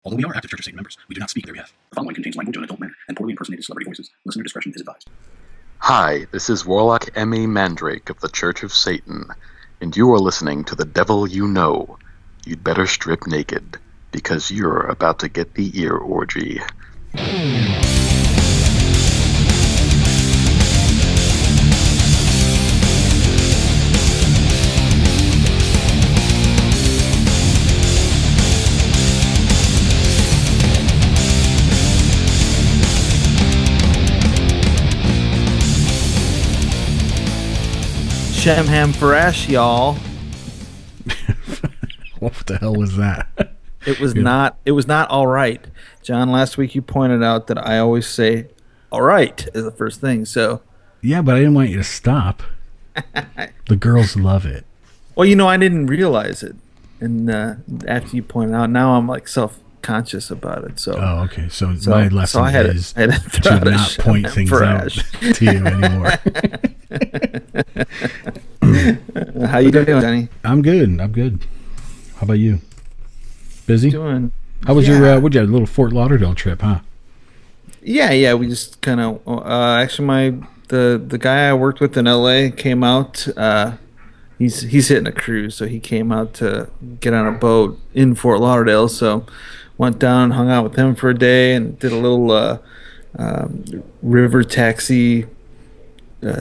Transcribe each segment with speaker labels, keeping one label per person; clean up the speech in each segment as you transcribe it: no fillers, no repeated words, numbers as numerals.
Speaker 1: Although we are active Church of Satan members, we do not speak on their behalf. The following contains language in adult manner and poorly impersonated celebrity voices. Listener discretion is advised.
Speaker 2: Hi, this is Warlock M.A. Mandrake of the Church of Satan, and you are listening to The Devil You Know. You'd better strip naked, because you're about to get the ear orgy.
Speaker 3: Shemham Farash, y'all.
Speaker 4: What the hell was that?
Speaker 3: It was not all right. John, last week you pointed out that I always say all right is the first thing. So
Speaker 4: yeah, but I didn't want you to stop. The girls love it.
Speaker 3: Well, I didn't realize it. And after you pointed out, now I'm like self-conscious about it. So
Speaker 4: okay. So my lesson is to not point things out to you anymore.
Speaker 3: How you doing, Johnny?
Speaker 4: I'm good. How about you? Busy?
Speaker 3: Doing.
Speaker 4: How was your what'd you have, a little Fort Lauderdale trip, huh?
Speaker 3: Yeah. We just kind of actually the guy I worked with in LA came out. He's hitting a cruise, so he came out to get on a boat in Fort Lauderdale. So went down and hung out with him for a day and did a little river taxi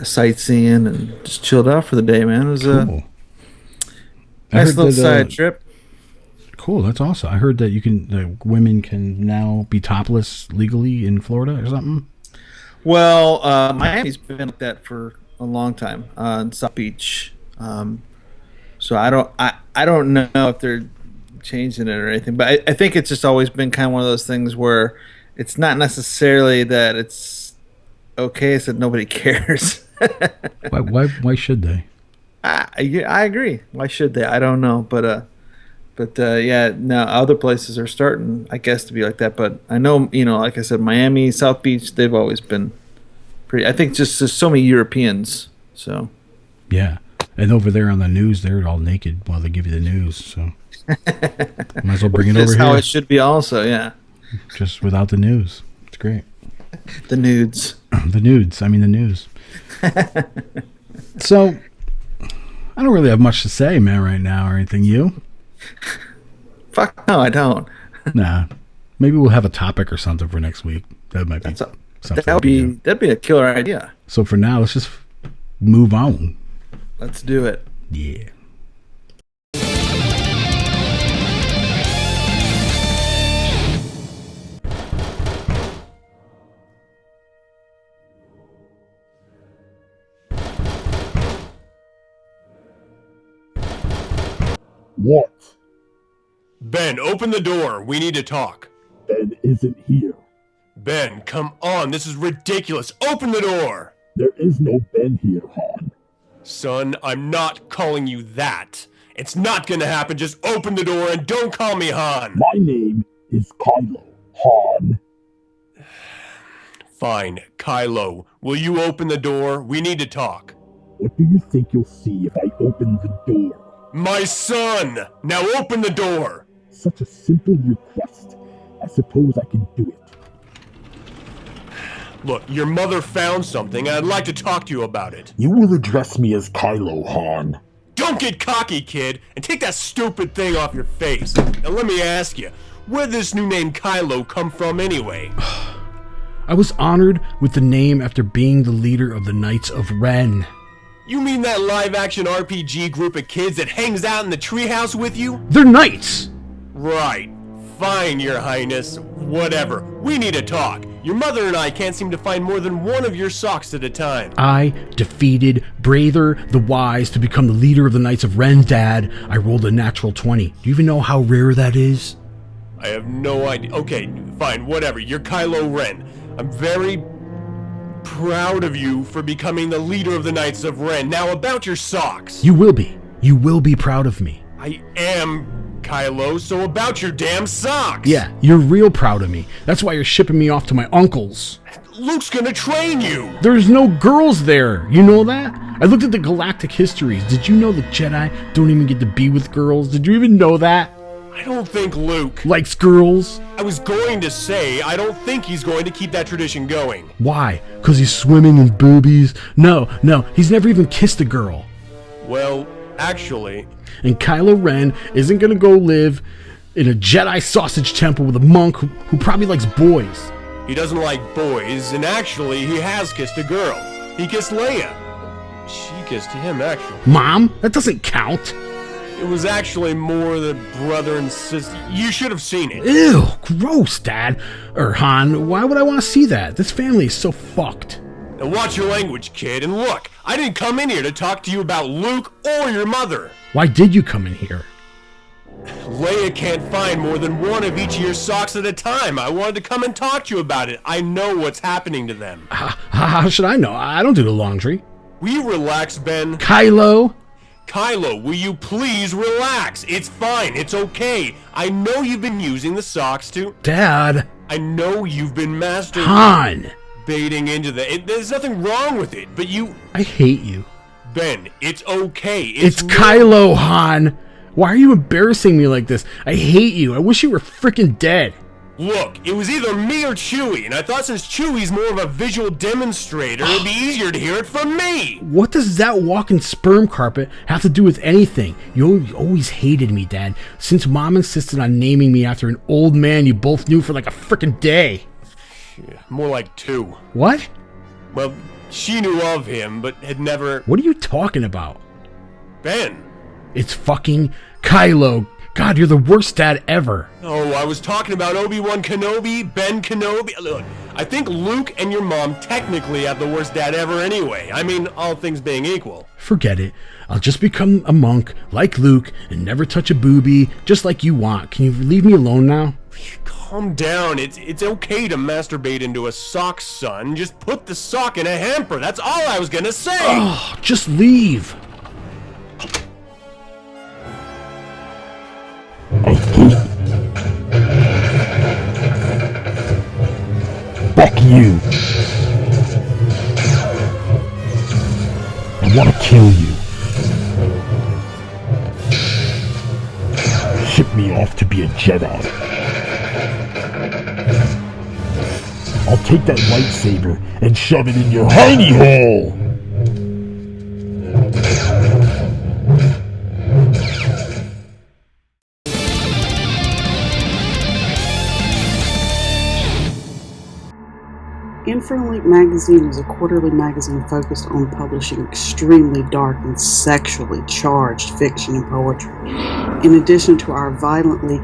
Speaker 3: sightseeing and just chilled out for the day, man. It was
Speaker 4: cool.
Speaker 3: A nice little side trip.
Speaker 4: Cool, that's awesome. I heard that women can now be topless legally in Florida or something.
Speaker 3: Well, Miami's been like that for a long time in South Beach. So I don't know if they're changing it or anything, but I think it's just always been kind of one of those things where it's not necessarily that it's okay, it's that nobody cares.
Speaker 4: Why should they?
Speaker 3: I agree. Why should they? I don't know, but yeah, now other places are starting, I guess, to be like that. But I know, like I said, Miami, South Beach, they've always been pretty. I think just there's so many Europeans, so
Speaker 4: yeah. And over there on the news, they're all naked while they give you the news. So might as well bring it over here.
Speaker 3: That's how it should be, also. Yeah.
Speaker 4: Just without the news, it's great.
Speaker 3: The nudes.
Speaker 4: The nudes. I mean the news. So I don't really have much to say, man, right now or anything. You?
Speaker 3: Fuck no, I don't.
Speaker 4: Nah. Maybe we'll have a topic or something for next week. That might be something.
Speaker 3: That'd be a killer idea.
Speaker 4: So for now, let's just move on.
Speaker 3: Let's do it.
Speaker 4: Yeah.
Speaker 5: What?
Speaker 6: Ben, open the door. We need to talk.
Speaker 5: Ben isn't here.
Speaker 6: Ben, come on. This is ridiculous. Open the door.
Speaker 5: There is no Ben here, Han.
Speaker 6: Son, I'm not calling you that. It's not gonna happen. Just open the door and don't call me Han.
Speaker 5: My name is Kylo, Han.
Speaker 6: Fine, Kylo. Will you open the door? We need to talk.
Speaker 5: What do you think you'll see if I open the door?
Speaker 6: My son! Now open the door!
Speaker 5: Such a simple request. I suppose I can do it.
Speaker 6: Look, your mother found something, and I'd like to talk to you about it.
Speaker 5: You will address me as Kylo, Han.
Speaker 6: Don't get cocky, kid, and take that stupid thing off your face. Now let me ask you, where did this new name Kylo come from anyway?
Speaker 4: I was honored with the name after being the leader of the Knights of Ren.
Speaker 6: You mean that live-action RPG group of kids that hangs out in the treehouse with you?
Speaker 4: They're knights!
Speaker 6: Right. Fine, your highness. Whatever. We need to talk. Your mother and I can't seem to find more than one of your socks at a time.
Speaker 4: I defeated Brather the Wise to become the leader of the Knights of Ren, Dad. I rolled a natural 20. Do you even know how rare that is?
Speaker 6: I have no idea. Okay, fine, whatever. You're Kylo Ren. I'm very proud of you for becoming the leader of the Knights of Ren. Now about your socks.
Speaker 4: You will be. You will be proud of me.
Speaker 6: I am, Kylo, so about your damn socks.
Speaker 4: Yeah, you're real proud of me. That's why you're shipping me off to my uncle's.
Speaker 6: Luke's gonna train you.
Speaker 4: There's no girls there. You know that? I looked at the galactic histories. Did you know the Jedi don't even get to be with girls? Did you even know that?
Speaker 6: I don't think Luke
Speaker 4: Likes girls?
Speaker 6: I was going to say, I don't think he's going to keep that tradition going.
Speaker 4: Why? 'Cause he's swimming in boobies? No, he's never even kissed a girl.
Speaker 6: Well, actually,
Speaker 4: And Kylo Ren isn't gonna go live in a Jedi sausage temple with a monk who probably likes boys.
Speaker 6: he doesn't like boys, and actually, he has kissed a girl. He kissed Leia. She kissed him, actually.
Speaker 4: Mom? That doesn't count.
Speaker 6: It was actually more the brother and sister. You should have seen it.
Speaker 4: Ew, gross, Dad. Or Han, why would I want to see that? This family is so fucked.
Speaker 6: Now watch your language, kid, and look, I didn't come in here to talk to you about Luke or your mother.
Speaker 4: Why did you come in here?
Speaker 6: Leia can't find more than one of each of your socks at a time. I wanted to come and talk to you about it. I know what's happening to them.
Speaker 4: How should I know? I don't do the laundry.
Speaker 6: Will you relax, Ben?
Speaker 4: Kylo?
Speaker 6: Kylo, will you please relax? It's fine. It's okay. I know you've been using the socks to...
Speaker 4: Dad?
Speaker 6: I know you've been masturbating
Speaker 4: Han!
Speaker 6: into there's nothing wrong with it, but you...
Speaker 4: I hate you.
Speaker 6: Ben, it's okay.
Speaker 4: It's Kylo, Han! Why are you embarrassing me like this? I hate you. I wish you were freaking dead.
Speaker 6: Look, it was either me or Chewie, and I thought since Chewie's more of a visual demonstrator, it'd be easier to hear it from me!
Speaker 4: What does that walking sperm carpet have to do with anything? You always hated me, Dad, since Mom insisted on naming me after an old man you both knew for like a frickin' day.
Speaker 6: Yeah, more like 2.
Speaker 4: What?
Speaker 6: Well, she knew of him, but had never...
Speaker 4: What are you talking about?
Speaker 6: Ben!
Speaker 4: It's fucking Kylo. God, you're the worst dad ever.
Speaker 6: Oh, I was talking about Obi-Wan Kenobi, Ben Kenobi. Look, I think Luke and your mom technically have the worst dad ever anyway. I mean, all things being equal.
Speaker 4: Forget it. I'll just become a monk, like Luke, and never touch a boobie, just like you want. Can you leave me alone now?
Speaker 6: Calm down. It's okay to masturbate into a sock, son. Just put the sock in a hamper. That's all I was gonna say.
Speaker 4: Oh, just leave.
Speaker 5: I hate Fuck you. I want to kill you. Ship me off to be a Jedi. I'll take that lightsaber and shove it in your hiney hole!
Speaker 7: Infernal Link magazine is a quarterly magazine focused on publishing extremely dark and sexually charged fiction and poetry. In addition to our violently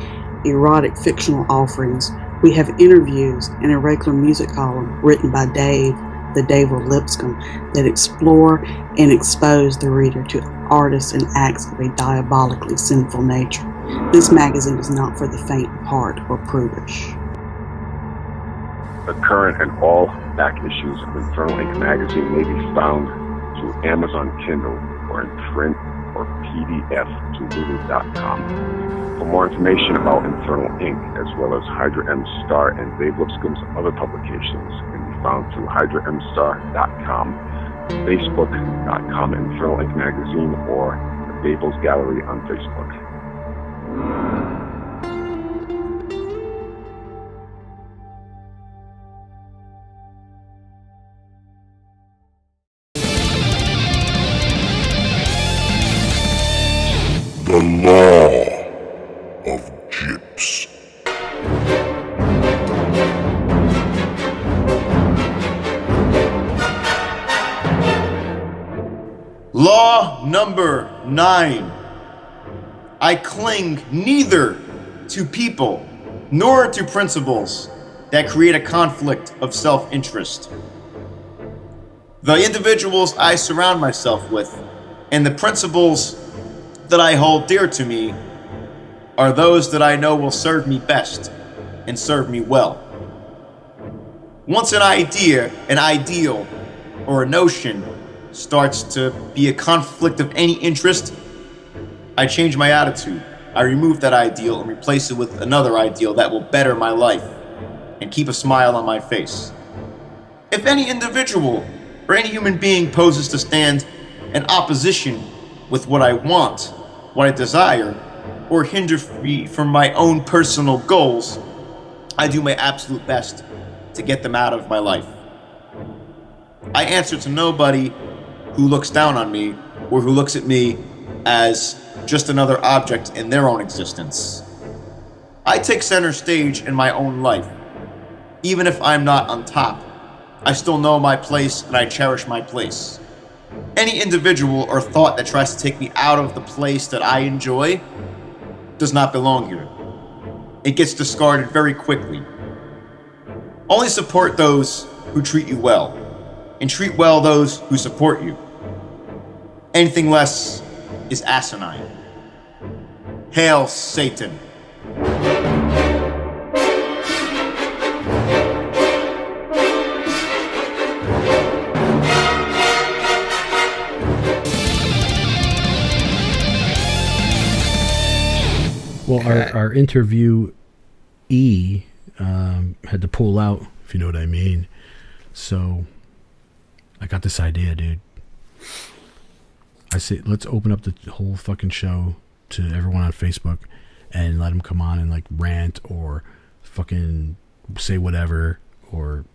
Speaker 7: erotic fictional offerings, we have interviews and a regular music column written by Dave, the Dave of Lipscomb, that explore and expose the reader to artists and acts of a diabolically sinful nature. This magazine is not for the faint of heart or prudish.
Speaker 8: The current and all back issues of Infernal Ink magazine may be found through Amazon Kindle or in print or PDF to Lulu.com. For more information about Infernal Ink, as well as Hydra M Star and Dave Lipscomb's other publications, can be found through HydraMStar.com, Facebook.com Infernal Ink magazine, or the Babel's Gallery on Facebook.
Speaker 9: The Law of Gyps.
Speaker 10: Law number 9. I cling neither to people nor to principles that create a conflict of self-interest. The individuals I surround myself with and the principles that I hold dear to me are those that I know will serve me best and serve me well. Once an idea, an ideal, or a notion starts to be a conflict of any interest, I change my attitude. I remove that ideal and replace it with another ideal that will better my life and keep a smile on my face. If any individual or any human being poses to stand in opposition with what I want, what I desire, or hinder me from my own personal goals, I do my absolute best to get them out of my life. I answer to nobody who looks down on me or who looks at me as just another object in their own existence. I take center stage in my own life. Even if I'm not on top, I still know my place and I cherish my place. Any individual or thought that tries to take me out of the place that I enjoy does not belong here. It gets discarded very quickly. Only support those who treat you well, and treat well those who support you. Anything less is asinine. Hail Satan.
Speaker 4: Well, our interviewee had to pull out, if you know what I mean. So I got this idea, dude. I say, let's open up the whole fucking show to everyone on Facebook and let them come on and like rant or fucking say whatever or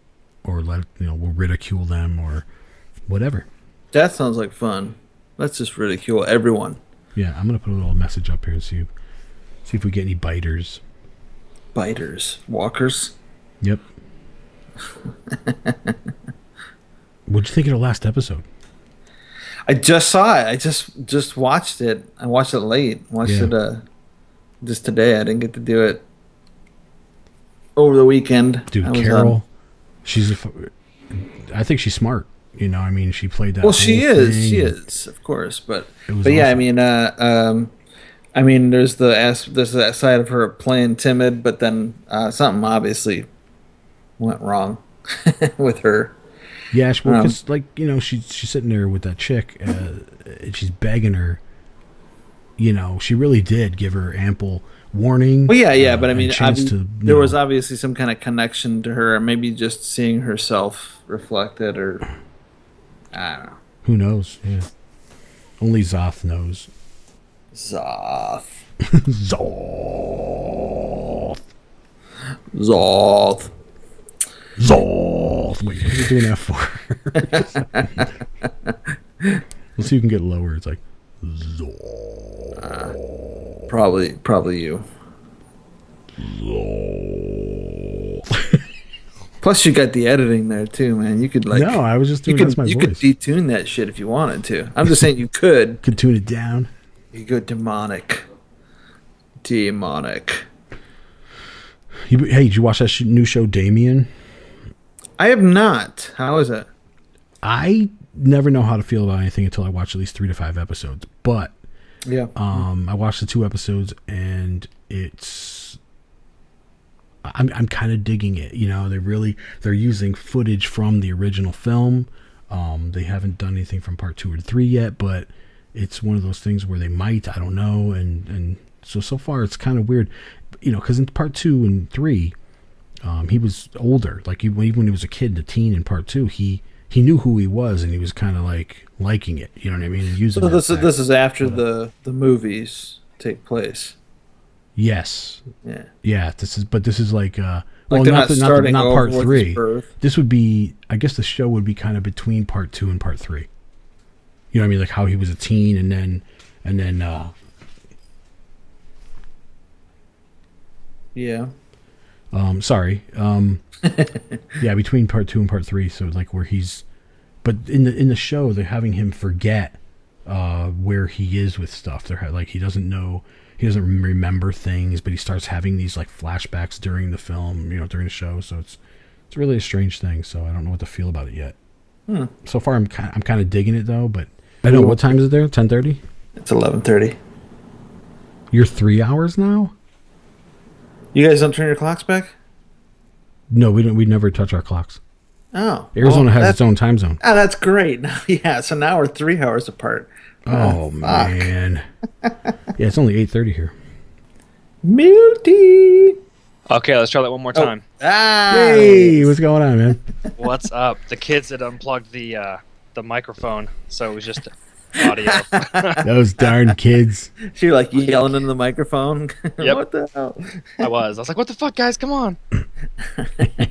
Speaker 4: let, we'll ridicule them or whatever.
Speaker 3: That sounds like fun. Let's just ridicule everyone.
Speaker 4: Yeah, I'm gonna put a little message up here to see if we get any biters.
Speaker 3: Biters, walkers.
Speaker 4: Yep. What'd you think of the last episode?
Speaker 3: I just saw it. I just watched it. I watched it late. It just today. I didn't get to do it over the weekend.
Speaker 4: Dude, Carol, I think she's smart. I mean, she played that.
Speaker 3: Well, she is.
Speaker 4: Thing.
Speaker 3: She is, of course. But
Speaker 4: awesome.
Speaker 3: Yeah, I mean, there's that side of her playing timid, but then something obviously went wrong with her.
Speaker 4: Yeah, because she's sitting there with that chick, and she's begging her. She really did give her ample warning.
Speaker 3: Well, yeah, but I mean, there was obviously some kind of connection to her, maybe just seeing herself reflected, or I don't know.
Speaker 4: Who knows? Yeah, only Zoth knows.
Speaker 3: Zoth.
Speaker 4: Zoth.
Speaker 3: Zoth.
Speaker 4: Zoth. Wait, what are you doing that for? Let's see if you can get lower. It's like Zoth.
Speaker 3: Probably you.
Speaker 4: Zoth.
Speaker 3: Plus, you got the editing there too, man. You could
Speaker 4: No, I was just doing that's my voice.
Speaker 3: You could detune that shit if you wanted to. I'm just saying you could.
Speaker 4: Could tune it down.
Speaker 3: You go demonic. Hey,
Speaker 4: did you watch that new show, Damien?
Speaker 3: I have not. How is it?
Speaker 4: I never know how to feel about anything until I watch at least 3 to 5 episodes. But
Speaker 3: yeah,
Speaker 4: I watched the 2 episodes and I'm kind of digging it. They're using footage from the original film. They haven't done anything from part 2 or 3 yet, but it's one of those things where they might, I don't know, and so far it's kind of weird, because in part 2 and 3, he was older. Like even when he was a kid, a teen in part 2, he knew who he was, and he was kind of like liking it. You know what I mean? And using.
Speaker 3: So this is after the movies take place.
Speaker 4: Yes.
Speaker 3: Yeah.
Speaker 4: Yeah. This is like
Speaker 3: they're not
Speaker 4: part 3.
Speaker 3: Birth.
Speaker 4: This would be, I guess, the show would be kind of between part 2 and part 3. You know what I mean? Like how he was a teen and then
Speaker 3: yeah.
Speaker 4: Sorry. Yeah, between part 2 and part 3, so like where but in the show they're having him forget where he is with stuff. They're like he doesn't remember things, but he starts having these like flashbacks during the film, during the show. So it's really a strange thing. So I don't know what to feel about it yet. So far I'm kind of digging it though, but I know. What time is it there? 10:30?
Speaker 3: It's 11:30.
Speaker 4: You're 3 hours now?
Speaker 3: You guys don't turn your clocks back?
Speaker 4: No, we don't. We never touch our clocks.
Speaker 3: Oh.
Speaker 4: Arizona has its own time zone.
Speaker 3: Oh, that's great. Yeah, so now we're 3 hours apart.
Speaker 4: Oh man. Yeah, it's only 8:30 here.
Speaker 3: Milty.
Speaker 11: Okay, let's try that one more time.
Speaker 4: Hey, what's going on, man?
Speaker 11: What's up? The kids had unplugged the microphone, so it was just audio.
Speaker 4: Those darn kids.
Speaker 3: She like yelling into the microphone.
Speaker 11: Yep.
Speaker 3: What the hell?
Speaker 11: I was like, what the fuck, guys? Come on.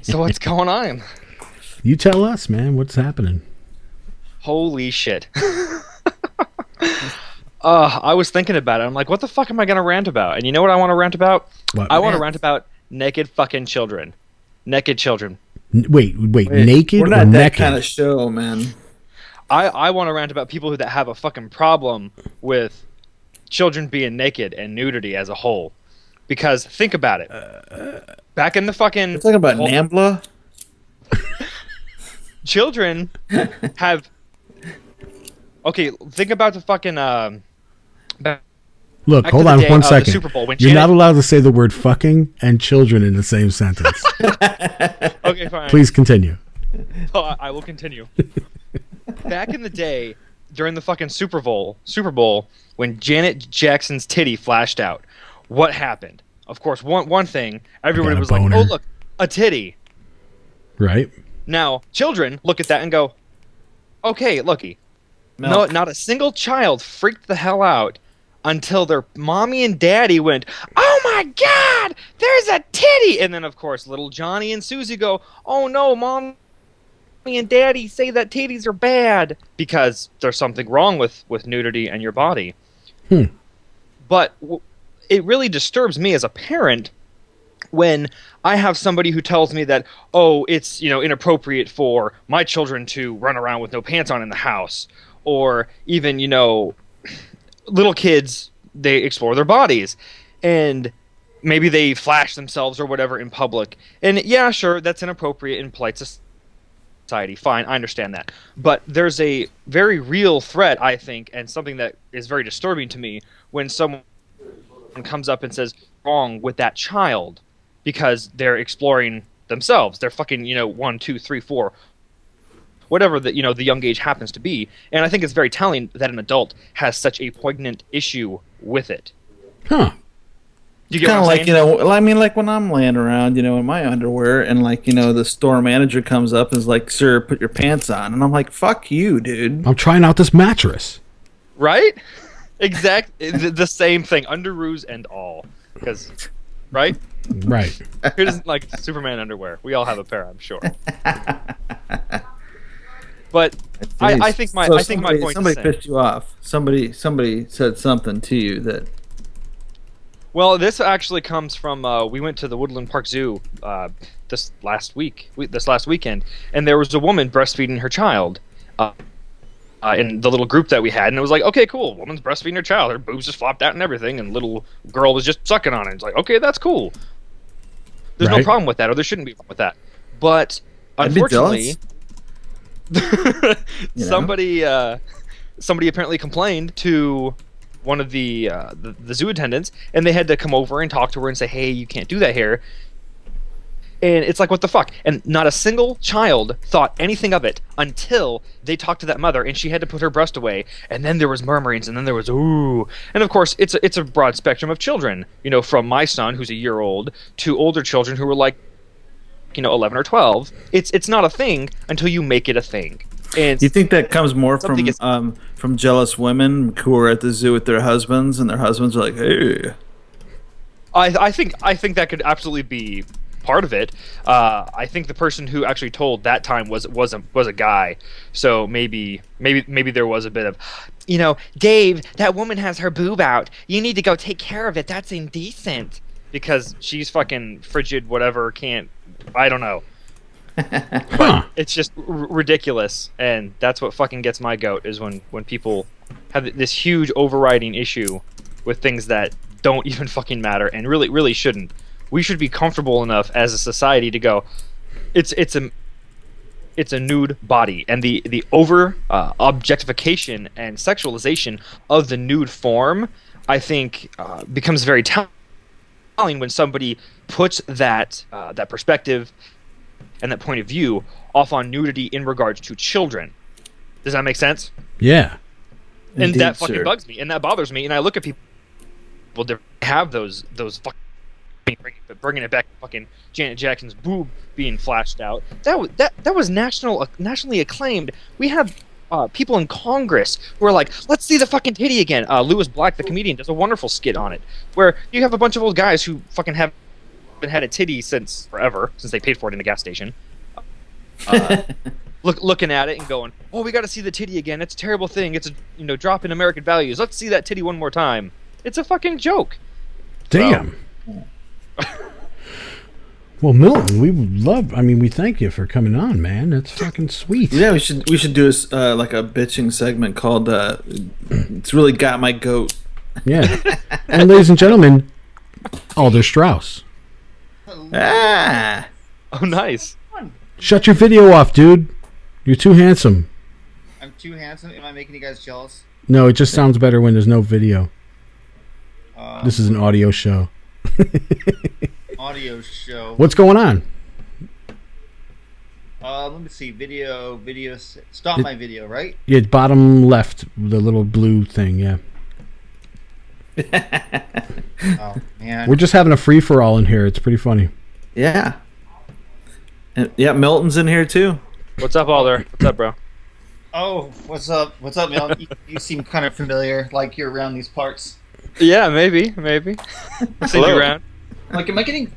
Speaker 11: So what's going on?
Speaker 4: You tell us, man. What's happening?
Speaker 11: Holy shit. I was thinking about it. I'm like, what the fuck am I going to rant about? And you know what I want to rant about?
Speaker 4: What?
Speaker 11: I want to rant about naked fucking children. Naked children.
Speaker 4: Wait, naked
Speaker 3: We're
Speaker 4: or
Speaker 3: not that
Speaker 4: naked?
Speaker 3: kind of show, man.
Speaker 11: I want to rant about people that have a fucking problem with children being naked and nudity as a whole. Because think about it. Back in the fucking...
Speaker 3: You're talking about NAMBLA?
Speaker 11: Children have... Okay, think about the fucking...
Speaker 4: Look, hold on 1 second.
Speaker 11: Super Bowl, when
Speaker 4: You're
Speaker 11: Janet...
Speaker 4: not allowed to say the word fucking and children in the same sentence.
Speaker 11: Okay, fine.
Speaker 4: Please continue.
Speaker 11: Oh, I will continue. Back in the day, during the fucking Super Bowl, when Janet Jackson's titty flashed out, what happened? Of course, one thing, everybody was like, oh, look, a titty.
Speaker 4: Right.
Speaker 11: Now, children look at that and go, okay, looky. No, not a single child freaked the hell out until their mommy and daddy went, oh my God, there's a titty. And then, of course, little Johnny and Susie go, oh no, Mommy and Daddy say that titties are bad because there's something wrong with nudity and your body. But it really disturbs me as a parent when I have somebody who tells me that, oh, it's, inappropriate for my children to run around with no pants on in the house, or even, little kids, they explore their bodies and maybe they flash themselves or whatever in public. And yeah, sure, that's inappropriate in polite society. Fine, I understand that. But there's a very real threat, I think, and something that is very disturbing to me when someone comes up and says wrong with that child because they're exploring themselves. They're fucking, 1, 2, 3, 4. Whatever the the young age happens to be, and I think it's very telling that an adult has such a poignant issue with it.
Speaker 4: Huh?
Speaker 3: You get kind of like I mean, like when I'm laying around, in my underwear, and like the store manager comes up and is like, "Sir, put your pants on," and I'm like, "Fuck you, dude."
Speaker 4: I'm trying out this mattress.
Speaker 11: Right? The same thing, underoos and all, because right. Who doesn't like Superman underwear? We all have a pair, I'm sure. But I think my point.
Speaker 3: Somebody pissed you off. Somebody said something to you that.
Speaker 11: Well, this actually comes from we went to the Woodland Park Zoo this last weekend, and there was a woman breastfeeding her child in the little group that we had, and it was like, okay, cool, woman's breastfeeding her child, her boobs just flopped out and everything, and little girl was just sucking on it. It's like, okay, that's cool. There's no problem with that, or there shouldn't be a problem with that. But unfortunately. Somebody apparently complained to one of the zoo attendants, and they had to come over and talk to her and say, hey, you can't do that here. And it's like, what the fuck? And not a single child thought anything of it until they talked to that mother, and she had to put her breast away, and then there was murmurings, and then there was ooh. And of course, it's a broad spectrum of children, from my son, who's a year old, to older children who were like, 11 or 12. It's not a thing until you make it a thing. And
Speaker 3: you think that comes more from jealous women who are at the zoo with their husbands, and their husbands are like, hey.
Speaker 11: I think that could absolutely be part of it. I think the person who actually told that time was a guy. So maybe there was a bit of, Dave, that woman has her boob out. You need to go take care of it. That's indecent. Because she's fucking frigid, whatever, I don't know. But it's just ridiculous, and that's what fucking gets my goat, is when people have this huge overriding issue with things that don't even fucking matter and really shouldn't. We should be comfortable enough as a society to go, it's a nude body, and the over objectification and sexualization of the nude form, I think, becomes very telling when somebody puts that perspective and that point of view off on nudity in regards to children. Does that make sense?
Speaker 4: Yeah.
Speaker 11: And
Speaker 3: Indeed,
Speaker 11: that fucking
Speaker 3: sir.
Speaker 11: bugs me, and that bothers me, and I look at people that have those fucking bringing it back, fucking Janet Jackson's boob being flashed out. That was nationally acclaimed. We have people in Congress who are like, let's see the fucking titty again. Lewis Black, the comedian, does a wonderful skit on it, where you have a bunch of old guys who fucking haven't had a titty since forever, since they paid for it in the gas station. Looking at it and going, oh, we got to see the titty again. It's a terrible thing. It's a drop in American values. Let's see that titty one more time. It's a fucking joke.
Speaker 4: Damn. Well, Milton, we thank you for coming on, man. That's fucking sweet.
Speaker 3: Yeah, we should do like a bitching segment called "It's Really Got My Goat."
Speaker 4: Yeah. And ladies and gentlemen, Alder Strauss.
Speaker 3: Ah.
Speaker 11: Oh, nice.
Speaker 4: Shut your video off, dude. You're too handsome.
Speaker 12: I'm too handsome? Am I making you guys jealous?
Speaker 4: No, it just sounds better when there's no video. This is an audio show.
Speaker 12: Audio show.
Speaker 4: What's going on?
Speaker 12: Let me see. Video. Stop my video, right?
Speaker 4: Yeah, bottom left, the little blue thing, yeah.
Speaker 12: Oh, man.
Speaker 4: We're just having a free-for-all in here. It's pretty funny.
Speaker 3: Yeah. And, yeah, Milton's in here, too.
Speaker 11: What's up, Alder? What's up, bro?
Speaker 12: Oh, what's up? What's up, Milton? You seem kind of familiar, like you're around these parts.
Speaker 11: Yeah, maybe. See you around.
Speaker 12: Like, am I getting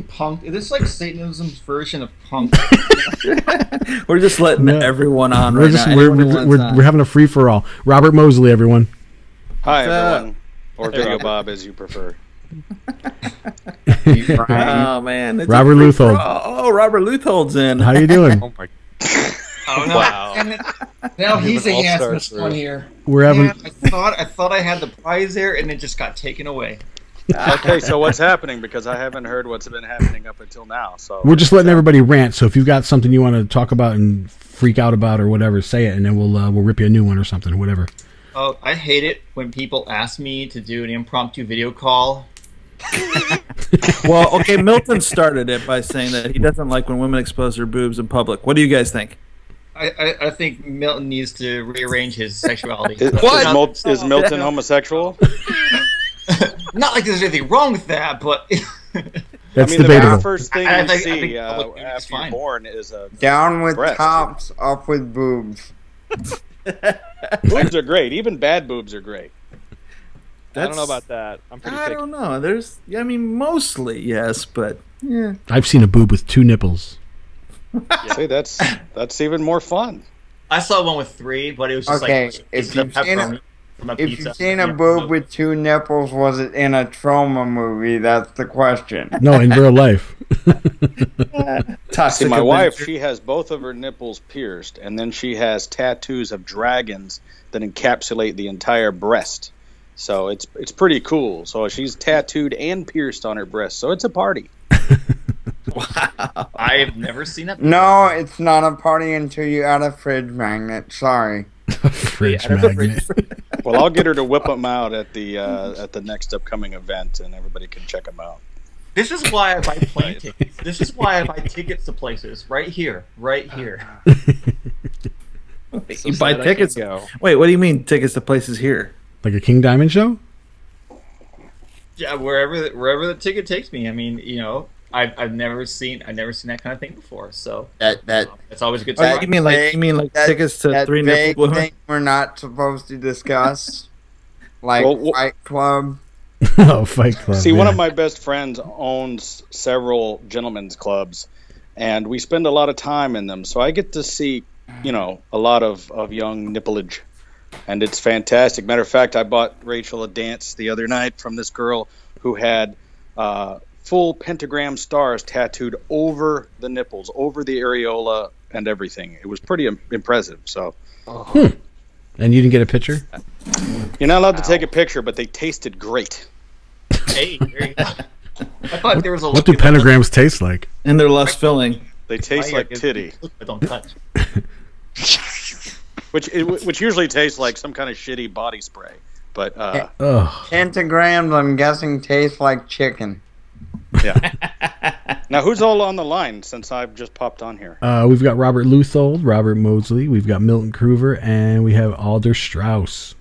Speaker 12: punked? Is this like Satanism's version of punk?
Speaker 3: We're just letting everyone on
Speaker 4: We're
Speaker 3: right
Speaker 4: just,
Speaker 3: now.
Speaker 4: we're having a free-for-all. Robert Moseley, everyone.
Speaker 13: Hi, everyone. Or Video Bob, as you prefer.
Speaker 3: Oh, man. It's
Speaker 4: Robert Leuthold.
Speaker 3: Oh, Robert Leuthold's in.
Speaker 4: How you doing?
Speaker 11: Oh, my.
Speaker 12: Oh, no. Wow. Now he's the handsomest one here.
Speaker 4: We're having.
Speaker 12: I thought I had the prize there, and it just got taken away.
Speaker 13: Okay, so what's happening? Because I haven't heard what's been happening up until now. So
Speaker 4: We're just letting everybody rant. So if you've got something you want to talk about and freak out about or whatever, say it, and then we'll rip you a new one or something, or whatever.
Speaker 12: Oh, I hate it when people ask me to do an impromptu video call.
Speaker 3: Well, okay, Milton started it by saying that he doesn't like when women expose their boobs in public. What do you guys think?
Speaker 12: I think Milton needs to rearrange his sexuality.
Speaker 13: Is Milton homosexual?
Speaker 12: Not like there's anything wrong with that, but
Speaker 4: That's
Speaker 13: the
Speaker 4: debatable.
Speaker 13: very first thing
Speaker 12: I
Speaker 13: you
Speaker 12: think
Speaker 13: see
Speaker 12: public nudity is
Speaker 13: after you're
Speaker 12: fine.
Speaker 13: born is a
Speaker 14: Down with
Speaker 13: breast.
Speaker 14: tops, up with boobs.
Speaker 13: Boobs are great. Even bad boobs are great.
Speaker 11: I don't know about that. I'm pretty
Speaker 3: I
Speaker 11: picky.
Speaker 3: don't know. I mean, mostly yes, but yeah.
Speaker 4: I've seen a boob with 2 nipples.
Speaker 13: See, that's even more fun.
Speaker 12: I saw one with 3, but it was just
Speaker 14: Okay,
Speaker 12: like
Speaker 14: if
Speaker 12: pieces of
Speaker 14: you've seen
Speaker 12: pepperoni from a
Speaker 14: If
Speaker 12: pizza.
Speaker 14: you've seen a boob with 2 nipples, was it in a trauma movie? That's the question.
Speaker 4: No, in real life.
Speaker 13: See, my wife, she has both of her nipples pierced, and then she has tattoos of dragons that encapsulate the entire breast. So it's pretty cool. So she's tattooed and pierced on her breast. So it's a party.
Speaker 12: Wow. I've never seen that.
Speaker 14: No, it's not a party until you add a fridge magnet. Sorry.
Speaker 4: Fridge magnet.
Speaker 13: Well, I'll get her to whip them out at the next upcoming event, and everybody can check them out.
Speaker 12: This is why I buy plane tickets. This is why I buy tickets to places. Right here. Right here.
Speaker 3: You buy tickets? Wait, what do you mean tickets to places here?
Speaker 4: Like a King Diamond show?
Speaker 12: Yeah, wherever the ticket takes me. I mean, you know, I've never seen that kind of thing before. So it's always a good time.
Speaker 3: You mean like tickets to
Speaker 14: that
Speaker 3: 3
Speaker 14: vague
Speaker 3: nipple women?
Speaker 14: thing we're not supposed to discuss, like
Speaker 13: Well,
Speaker 14: Fight Club.
Speaker 4: Oh, Fight Club.
Speaker 13: See,
Speaker 4: yeah.
Speaker 13: one of my best friends owns several gentlemen's clubs, and we spend a lot of time in them. So I get to see, you know, a lot of young nippleage, and it's fantastic. Matter of fact, I bought Rachel a dance the other night from this girl who had full pentagram stars tattooed over the nipples, over the areola, and everything. It was pretty impressive. So.
Speaker 4: And you didn't get a picture?
Speaker 13: You're not allowed to take a picture, but they tasted great.
Speaker 12: Hey, there you go. I thought there was a
Speaker 4: What do pentagrams taste like?
Speaker 3: And they're less filling.
Speaker 13: They taste like titty.
Speaker 12: But don't touch.
Speaker 13: Which usually tastes like some kind of shitty body spray. But
Speaker 14: Pentagrams, I'm guessing, taste like chicken.
Speaker 13: yeah. Now who's all on the line since I've just popped on here?
Speaker 4: We've got Robert Leuthold, Robert Moseley, we've got Milton Cruver, and we have Alder Strauss.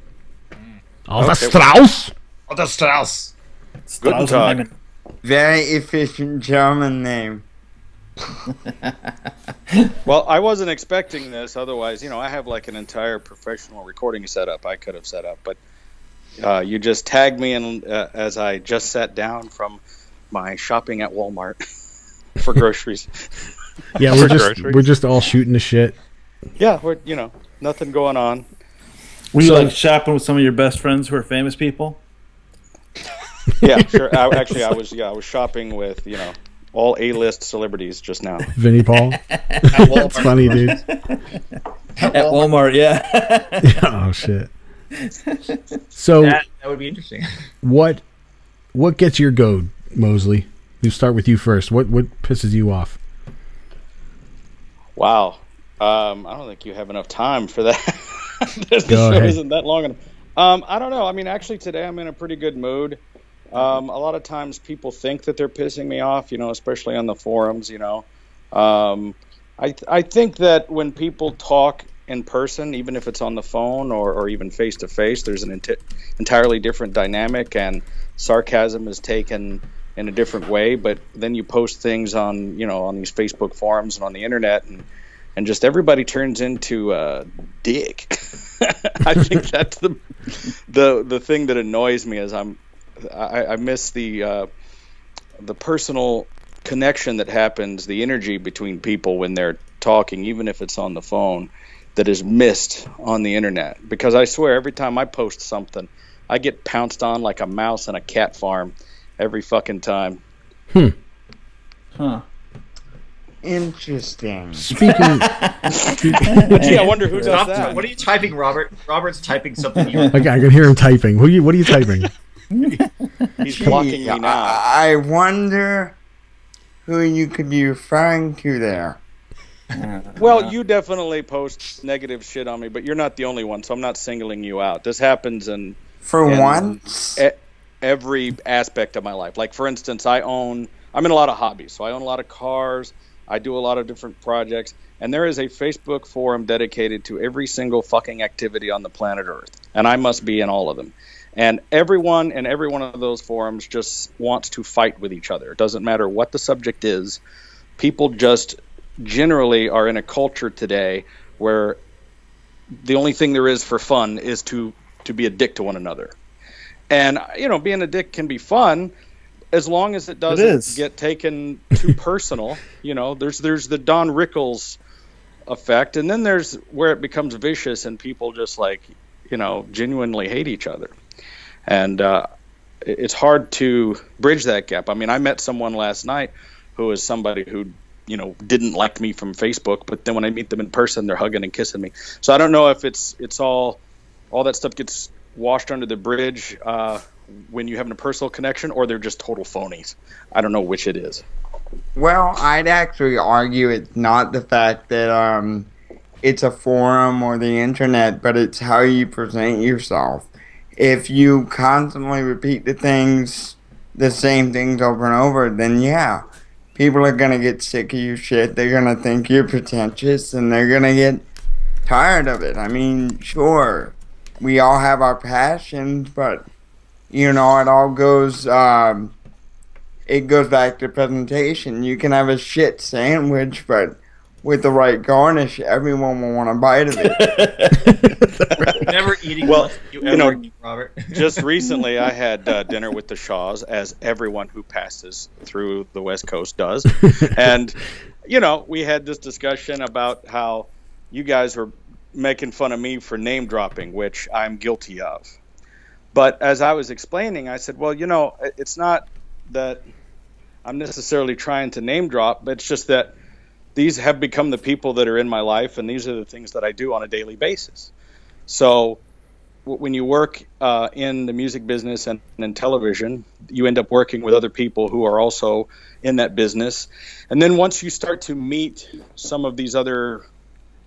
Speaker 4: Alder Strauss?
Speaker 12: Alder Strauss.
Speaker 13: Guten Tag.
Speaker 14: Very efficient German name.
Speaker 13: Well, I wasn't expecting this. Otherwise, I have like an entire professional recording setup I could have set up. But you just tagged me in as I just sat down from my shopping at Walmart for groceries.
Speaker 4: Yeah, we're just all shooting the shit.
Speaker 13: Yeah, we're nothing going on.
Speaker 3: Were you like shopping with some of your best friends who are famous people?
Speaker 13: Yeah, sure. I was shopping with all A-list celebrities just now.
Speaker 4: Vinnie Paul. That's funny, dude.
Speaker 3: At Walmart, yeah.
Speaker 4: Oh shit. So
Speaker 12: that would be interesting.
Speaker 4: What gets your goat, Moseley? We'll start with you first. What pisses you off?
Speaker 13: Wow. I don't think you have enough time for that. The
Speaker 4: Go
Speaker 13: show
Speaker 4: ahead.
Speaker 13: isn't that long enough. I don't know. I mean, actually, today I'm in a pretty good mood. A lot of times people think that they're pissing me off, especially on the forums, I think that when people talk in person, even if it's on the phone or even face-to-face, there's an entirely different dynamic, and sarcasm is taken in a different way. But then you post things on, on these Facebook forums and on the internet, and just everybody turns into a dick. I think that's the thing that annoys me is I miss the personal connection that happens, the energy between people when they're talking, even if it's on the phone, that is missed on the internet. Because I swear, every time I post something, I get pounced on like a mouse in a cat farm every fucking time.
Speaker 14: Huh. Interesting.
Speaker 4: Speaking.
Speaker 13: Gee, I wonder who does that.
Speaker 12: What are you typing, Robert? Robert's typing something.
Speaker 4: Okay, I can hear him typing. What are you typing?
Speaker 13: He's blocking me now.
Speaker 14: I wonder who you could be referring to there.
Speaker 13: Well, you definitely post negative shit on me, but you're not the only one, so I'm not singling you out. This happens in
Speaker 14: once?
Speaker 13: Every aspect of my life. Like, for instance, I'm in a lot of hobbies, so I own a lot of cars. I do a lot of different projects, and there is a Facebook forum dedicated to every single fucking activity on the planet Earth, and I must be in all of them. And everyone in every one of those forums just wants to fight with each other. It doesn't matter what the subject is. People just generally are in a culture today where the only thing there is for fun is to be a dick to one another. And, being a dick can be fun as long as it doesn't get taken too personal. There's the Don Rickles effect, and then there's where it becomes vicious and people just genuinely hate each other. And it's hard to bridge that gap. I mean, I met someone last night who is somebody who, didn't like me from Facebook, but then when I meet them in person, they're hugging and kissing me. So I don't know if it's all that stuff gets washed under the bridge when you have a personal connection, or they're just total phonies. I don't know which it is.
Speaker 14: Well, I'd actually argue it's not the fact that it's a forum or the internet, but it's how you present yourself. If you constantly repeat the same things over and over, then yeah, people are going to get sick of your shit. They're going to think you're pretentious, and they're going to get tired of it. I mean, sure, we all have our passions, but, it all goes, it goes back to presentation. You can have a shit sandwich, but with the right garnish, everyone will want a bite of it.
Speaker 12: Never eating Robert.
Speaker 13: Just recently, I had dinner with the Shaws, as everyone who passes through the West Coast does. And, we had this discussion about how you guys were making fun of me for name dropping, which I'm guilty of. But as I was explaining, I said, well, it's not that I'm necessarily trying to name drop, but it's just that these have become the people that are in my life, and these are the things that I do on a daily basis. So when you work in the music business and in television, you end up working with other people who are also in that business. And then once you start to meet some of these other,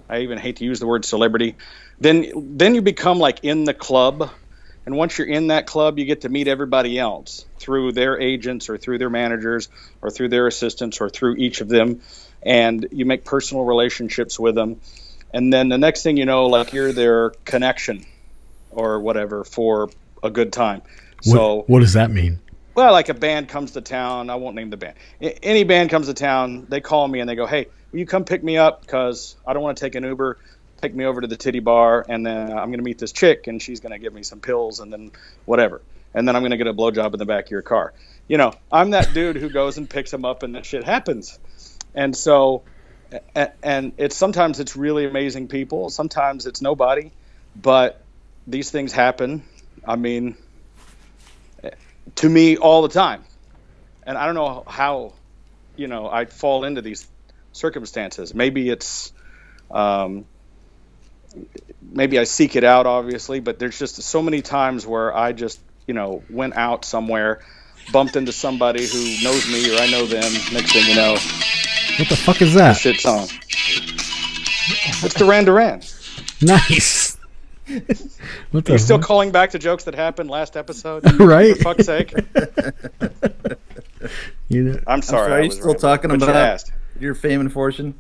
Speaker 13: I even hate to use the word celebrity, then you become like in the club. And once you're in that club, you get to meet everybody else through their agents or through their managers or through their assistants or through each of them. And you make personal relationships with them. And then the next thing you know, you're their connection or whatever for a good time. So
Speaker 4: what does that mean?
Speaker 13: well, like a band comes to town. I won't name the band. Any band comes to town, they call me and they go, hey, will you come pick me up? Because I don't want to take an Uber. Take me over to the titty bar, and then I'm going to meet this chick, and she's going to give me some pills, and then whatever. And then I'm going to get a blowjob in the back of your car. You know, I'm that dude who goes and picks him up, and that shit happens. And so, and sometimes it's really amazing people. Sometimes it's nobody. But these things happen, I mean, to me all the time. And I don't know how, you know, I fall into these circumstances. Maybe it's... maybe I seek it out, obviously, but there's just so many times where I just, you know, went out somewhere, bumped into somebody who knows me or I know them. Next thing you know,
Speaker 4: what the fuck is that?
Speaker 13: Shit song. It's Duran.
Speaker 4: Nice. What the
Speaker 13: Are you still calling back to jokes that happened last episode?
Speaker 4: Right.
Speaker 13: For fuck's sake.
Speaker 3: You know,
Speaker 13: I'm sorry.
Speaker 3: Are you still talking
Speaker 13: but
Speaker 3: about your fame and fortune?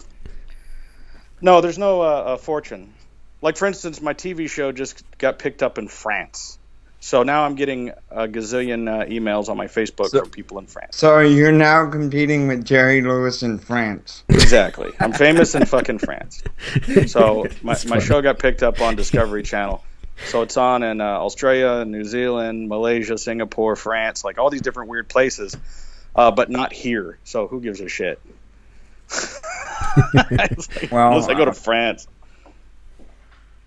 Speaker 13: No, there's no fortune. Like, for instance, my TV show just got picked up in France. So now I'm getting a gazillion emails on my Facebook from people in France.
Speaker 14: So you're now competing with Jerry Lewis in France.
Speaker 13: Exactly. I'm famous in fucking France. So my show got picked up on Discovery Channel. So it's on in Australia, New Zealand, Malaysia, Singapore, France, like all these different weird places, but not here. So who gives a shit? Unless I go to France.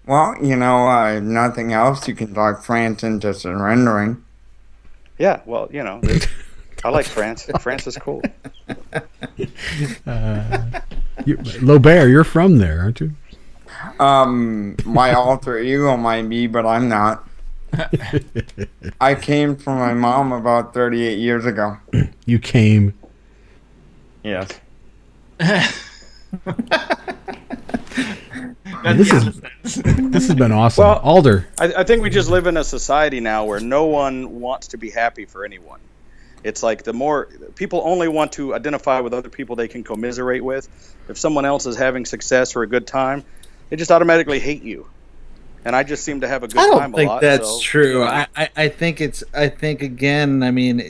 Speaker 14: Well, you know, if nothing else, you can talk France into surrendering.
Speaker 13: Yeah, well, you know, I like France. France is cool.
Speaker 4: Lobert, you're from there, aren't you?
Speaker 14: My alter ego might be, but I'm not. I came from my mom about 38 years ago.
Speaker 4: You came.
Speaker 14: Yes.
Speaker 4: This has been awesome.
Speaker 13: Well,
Speaker 4: Alder.
Speaker 13: I think we just live in a society now where no one wants to be happy for anyone. It's like the more people only want to identify with other people they can commiserate with. If someone else is having success or a good time, they just automatically hate you. And I just seem to have a good time a lot.
Speaker 3: I don't think that's true. I think it's. I think again. I mean,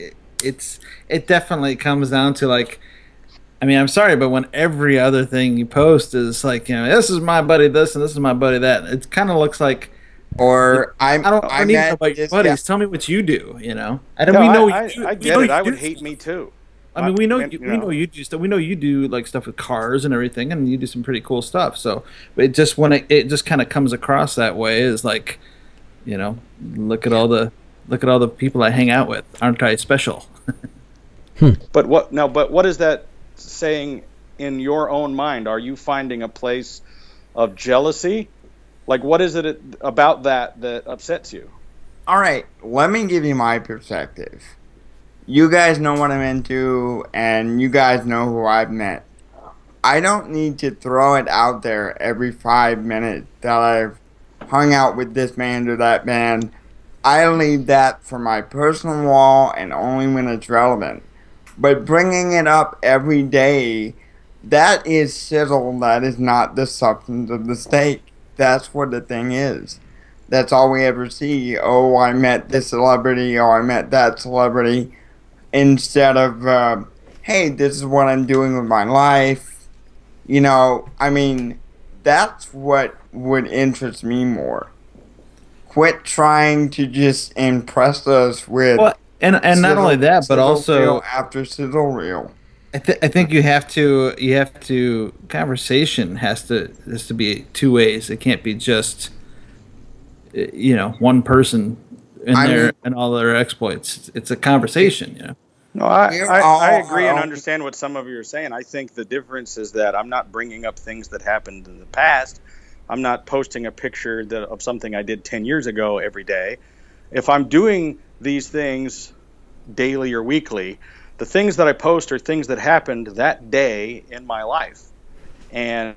Speaker 3: it definitely comes down to like. I mean, I'm sorry, but when every other thing you post is like, you know, this is my buddy this and this is my buddy that, it kind of looks like.
Speaker 14: Or
Speaker 3: I don't need to know about your buddies. Tell me what you do. You know, I get
Speaker 13: it. I would hate me too.
Speaker 3: I mean, we know you do stuff. We know you do like stuff with cars and everything, and you do some pretty cool stuff. So, but it just when it just kind of comes across that way is like, you know, look at all the people I hang out with. Aren't I special?
Speaker 13: But what is that saying in your own mind? Are you finding a place of jealousy? Like, what is it about that upsets you?
Speaker 14: All right, let me give you my perspective. You guys know what I'm into, and you guys know who I've met. I don't need to throw it out there every 5 minutes that I've hung out with this band or that band. I leave that for my personal wall and only when it's relevant. But bringing it up every day, that is sizzle. That is not the substance of the steak. That's what the thing is. That's all we ever see. Oh, I met this celebrity. Oh, I met that celebrity. Instead of, hey, this is what I'm doing with my life. You know, I mean, that's what would interest me more. Quit trying to just impress us with...
Speaker 3: Well, and not only that, but also...
Speaker 14: after sizzle reel.
Speaker 3: I think you have to conversation has to be two ways. It can't be just one person in there and all their exploits. It's a conversation, you know.
Speaker 13: No, I agree and understand what some of you are saying. I think the difference is that I'm not bringing up things that happened in the past. I'm not posting a picture of something I did 10 years ago every day. If I'm doing these things daily or weekly, the things that I post are things that happened that day in my life. And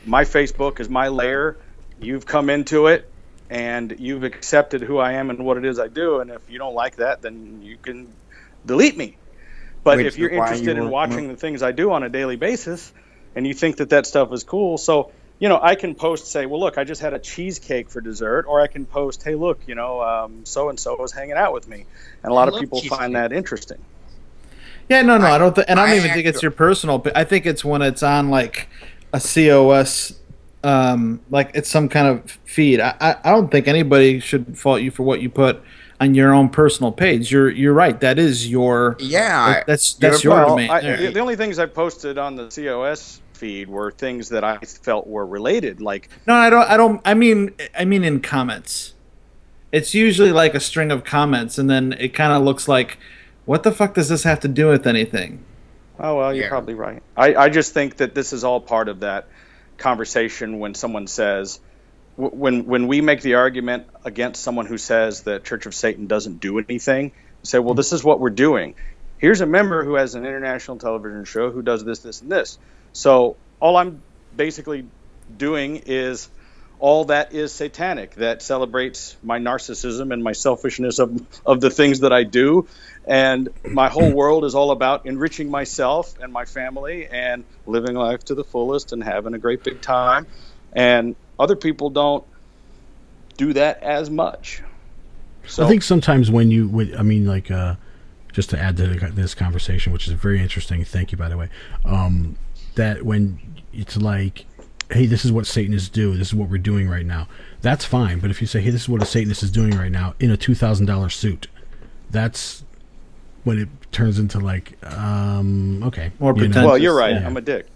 Speaker 13: my Facebook is my lair. You've come into it, and you've accepted who I am and what it is I do. And if you don't like that, then you can delete me. But if you're interested in watching the things I do on a daily basis, and you think that stuff is cool, so I can post, say, well, look, I just had a cheesecake for dessert, or I can post, hey, look, so-and-so was hanging out with me. And a lot of people find that interesting.
Speaker 3: Yeah, no, I don't I don't even think it's your personal, I think it's when it's on like a COS, like it's some kind of feed. I don't think anybody should fault you for what you put on your own personal page. You're right. That is your that's your domain.
Speaker 13: The only things I posted on the COS feed were things that I felt were related. Like
Speaker 3: no, I don't. I mean in comments. It's usually like a string of comments, and then it kind of looks like, what the fuck does this have to do with anything?
Speaker 13: Oh well, you're probably right. I just think that this is all part of that conversation when someone says, when we make the argument against someone who says that Church of Satan doesn't do anything, say, well, this is what we're doing. Here's a member who has an international television show who does this, this, and this. So all I'm basically doing is all that is satanic, that celebrates my narcissism and my selfishness of the things that I do. And my whole world is all about enriching myself and my family and living life to the fullest and having a great big time. And other people don't do that as much. So
Speaker 4: I think sometimes when just to add to this conversation, which is very interesting, thank you, by the way, that when it's like, hey, this is what Satanists do, this is what we're doing right now, that's fine. But if you say, hey, this is what a Satanist is doing right now in a $2,000 suit, that's when it turns into like, okay.
Speaker 3: More pretentious.
Speaker 13: Well, you're right. Yeah. I'm a dick.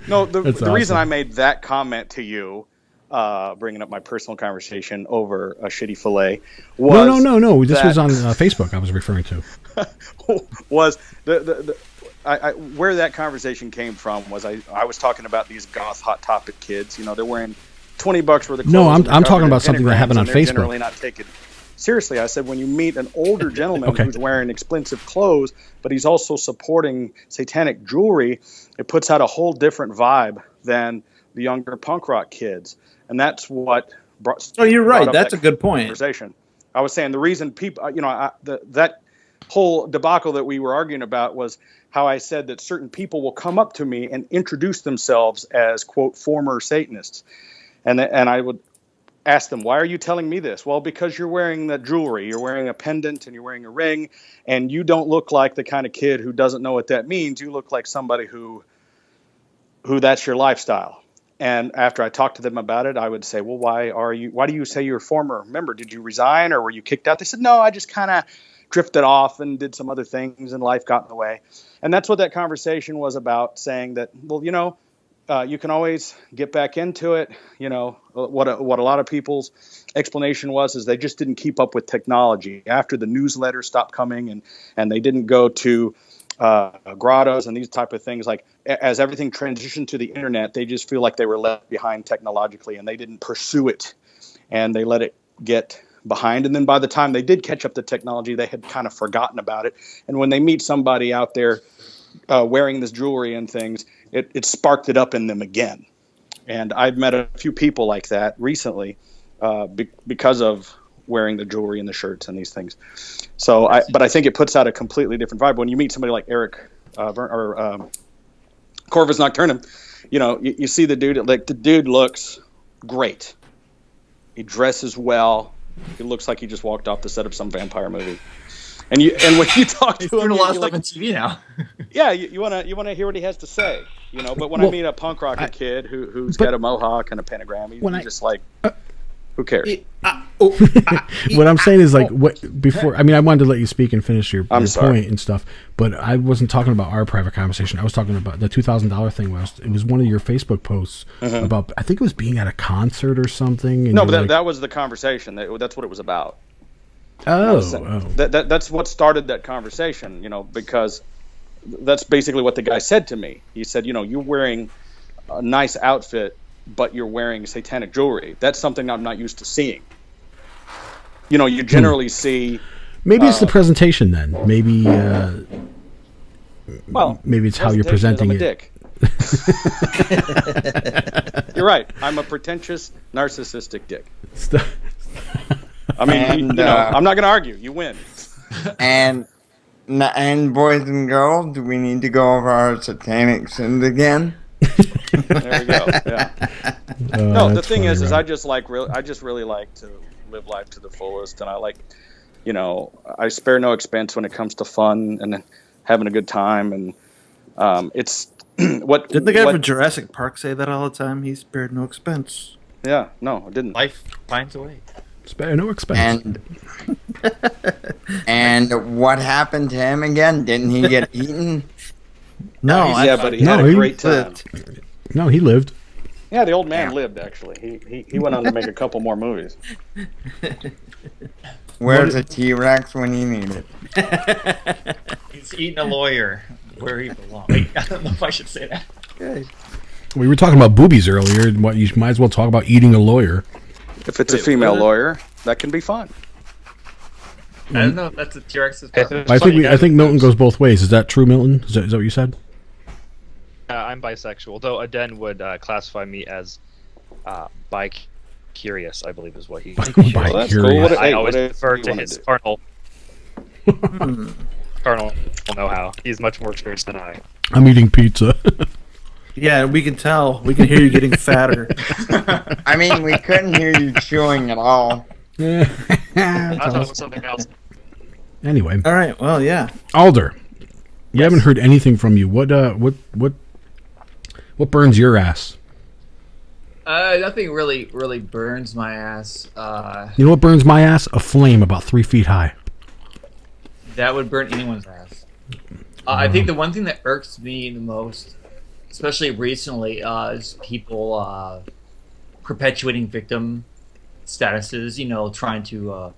Speaker 13: No, the awesome. Reason I made that comment to you, bringing up my personal conversation over a shitty fillet, was
Speaker 4: no. This was on Facebook. I was referring to
Speaker 13: was where that conversation came from was I was talking about these goth hot topic kids. They're wearing $20 worth of clothes.
Speaker 4: No, I'm talking about something that happened on Facebook.
Speaker 13: Generally not taken seriously. I said, when you meet an older gentleman who's wearing expensive clothes, but he's also supporting satanic jewelry, it puts out a whole different vibe than the younger punk rock kids. And that's what brought.
Speaker 3: Oh, you're right. That's a good point.
Speaker 13: Conversation. I was saying the reason people, that whole debacle that we were arguing about was how I said that certain people will come up to me and introduce themselves as, quote, former Satanists. And I would ask them, why are you telling me this? Well, because you're wearing that jewelry, you're wearing a pendant and you're wearing a ring, and you don't look like the kind of kid who doesn't know what that means. You look like somebody who that's your lifestyle. And after I talked to them about it, I would say, well, why do you say you're a former member? Did you resign or were you kicked out? They said, no, I just kind of drifted off and did some other things and life got in the way. And that's what that conversation was about, saying that, well, you can always get back into it. What a lot of people's explanation was they just didn't keep up with technology after the newsletter stopped coming, and they didn't go to grottos and these type of things. Like, as everything transitioned to the internet, they just feel like they were left behind technologically, and they didn't pursue it, and they let it get behind. And then by the time they did catch up to technology, they had kind of forgotten about it. And when they meet somebody out there wearing this jewelry and things, it sparked it up in them again. And I've met a few people like that recently because of wearing the jewelry and the shirts and these things. So, but I think it puts out a completely different vibe when you meet somebody like Eric Corvus Nocturnum. You see the dude. Like, the dude looks great. He dresses well. He looks like he just walked off the set of some vampire movie. And when you talk to him,
Speaker 12: doing a lot of stuff on TV now.
Speaker 13: Yeah, you wanna hear what he has to say, But when I meet a punk rocker kid who's got a mohawk and a pentagram, he's just like, who cares?
Speaker 4: What I'm saying is, like, I wanted to let you speak and finish your point and stuff, but I wasn't talking about our private conversation. I was talking about the $2,000 thing. It was one of your Facebook posts about, I think it was being at a concert or something.
Speaker 13: No, but that was the conversation. That's what it was about. That's what started that conversation, because that's basically what the guy said to me. He said, you're wearing a nice outfit, but you're wearing satanic jewelry. That's something I'm not used to seeing. You generally see.
Speaker 4: Maybe it's the presentation then. Maybe. Maybe it's how you're presenting it.
Speaker 13: Dick. You're right. I'm a pretentious, narcissistic dick. I mean, I'm not going to argue. You win.
Speaker 14: And And boys and girls, do we need to go over our satanic sins again?
Speaker 13: There we go. Yeah. No, the thing is,
Speaker 4: Rob.
Speaker 13: I just really like to live life to the fullest, and I like, I spare no expense when it comes to fun and having a good time, and it's what.
Speaker 3: Didn't the guy from Jurassic Park say that all the time? He spared no expense.
Speaker 13: Yeah, no, it didn't.
Speaker 12: Life finds a way.
Speaker 4: Spare no expense.
Speaker 14: And what happened to him again? Didn't he get eaten?
Speaker 3: No,
Speaker 13: but he had a great time.
Speaker 4: No, he lived.
Speaker 13: Yeah, the old man lived, actually. He went on to make a couple more movies.
Speaker 14: Where's a T-Rex when you need it?
Speaker 12: He's eating a lawyer where he belongs. Wait, I don't know if I should say that.
Speaker 4: We were talking about boobies earlier. What you might as well talk about eating a lawyer.
Speaker 13: If it's a female lawyer, that can be fun.
Speaker 12: I don't know if that's a T-Rex's
Speaker 4: I think Milton goes both ways. Is that true, Milton? Is that what you said?
Speaker 11: I'm bisexual, though Aden would classify me as bi-curious, I believe is what he...
Speaker 13: Well, that's cool.
Speaker 11: I always refer to his carnal know-how. He's much more experienced than I.
Speaker 4: I'm eating pizza.
Speaker 3: Yeah, we can tell. We can hear you getting fatter.
Speaker 14: I mean, we couldn't hear you chewing at all.
Speaker 11: I thought it was something else.
Speaker 4: Anyway.
Speaker 3: All right. Well, yeah.
Speaker 4: Alder, we haven't heard anything from you. What burns your ass?
Speaker 12: Nothing really burns my ass.
Speaker 4: You know what burns my ass? A flame about 3 feet high.
Speaker 12: That would burn anyone's ass. I think the one thing that irks me the most, especially recently, is people perpetuating victim statuses. Trying to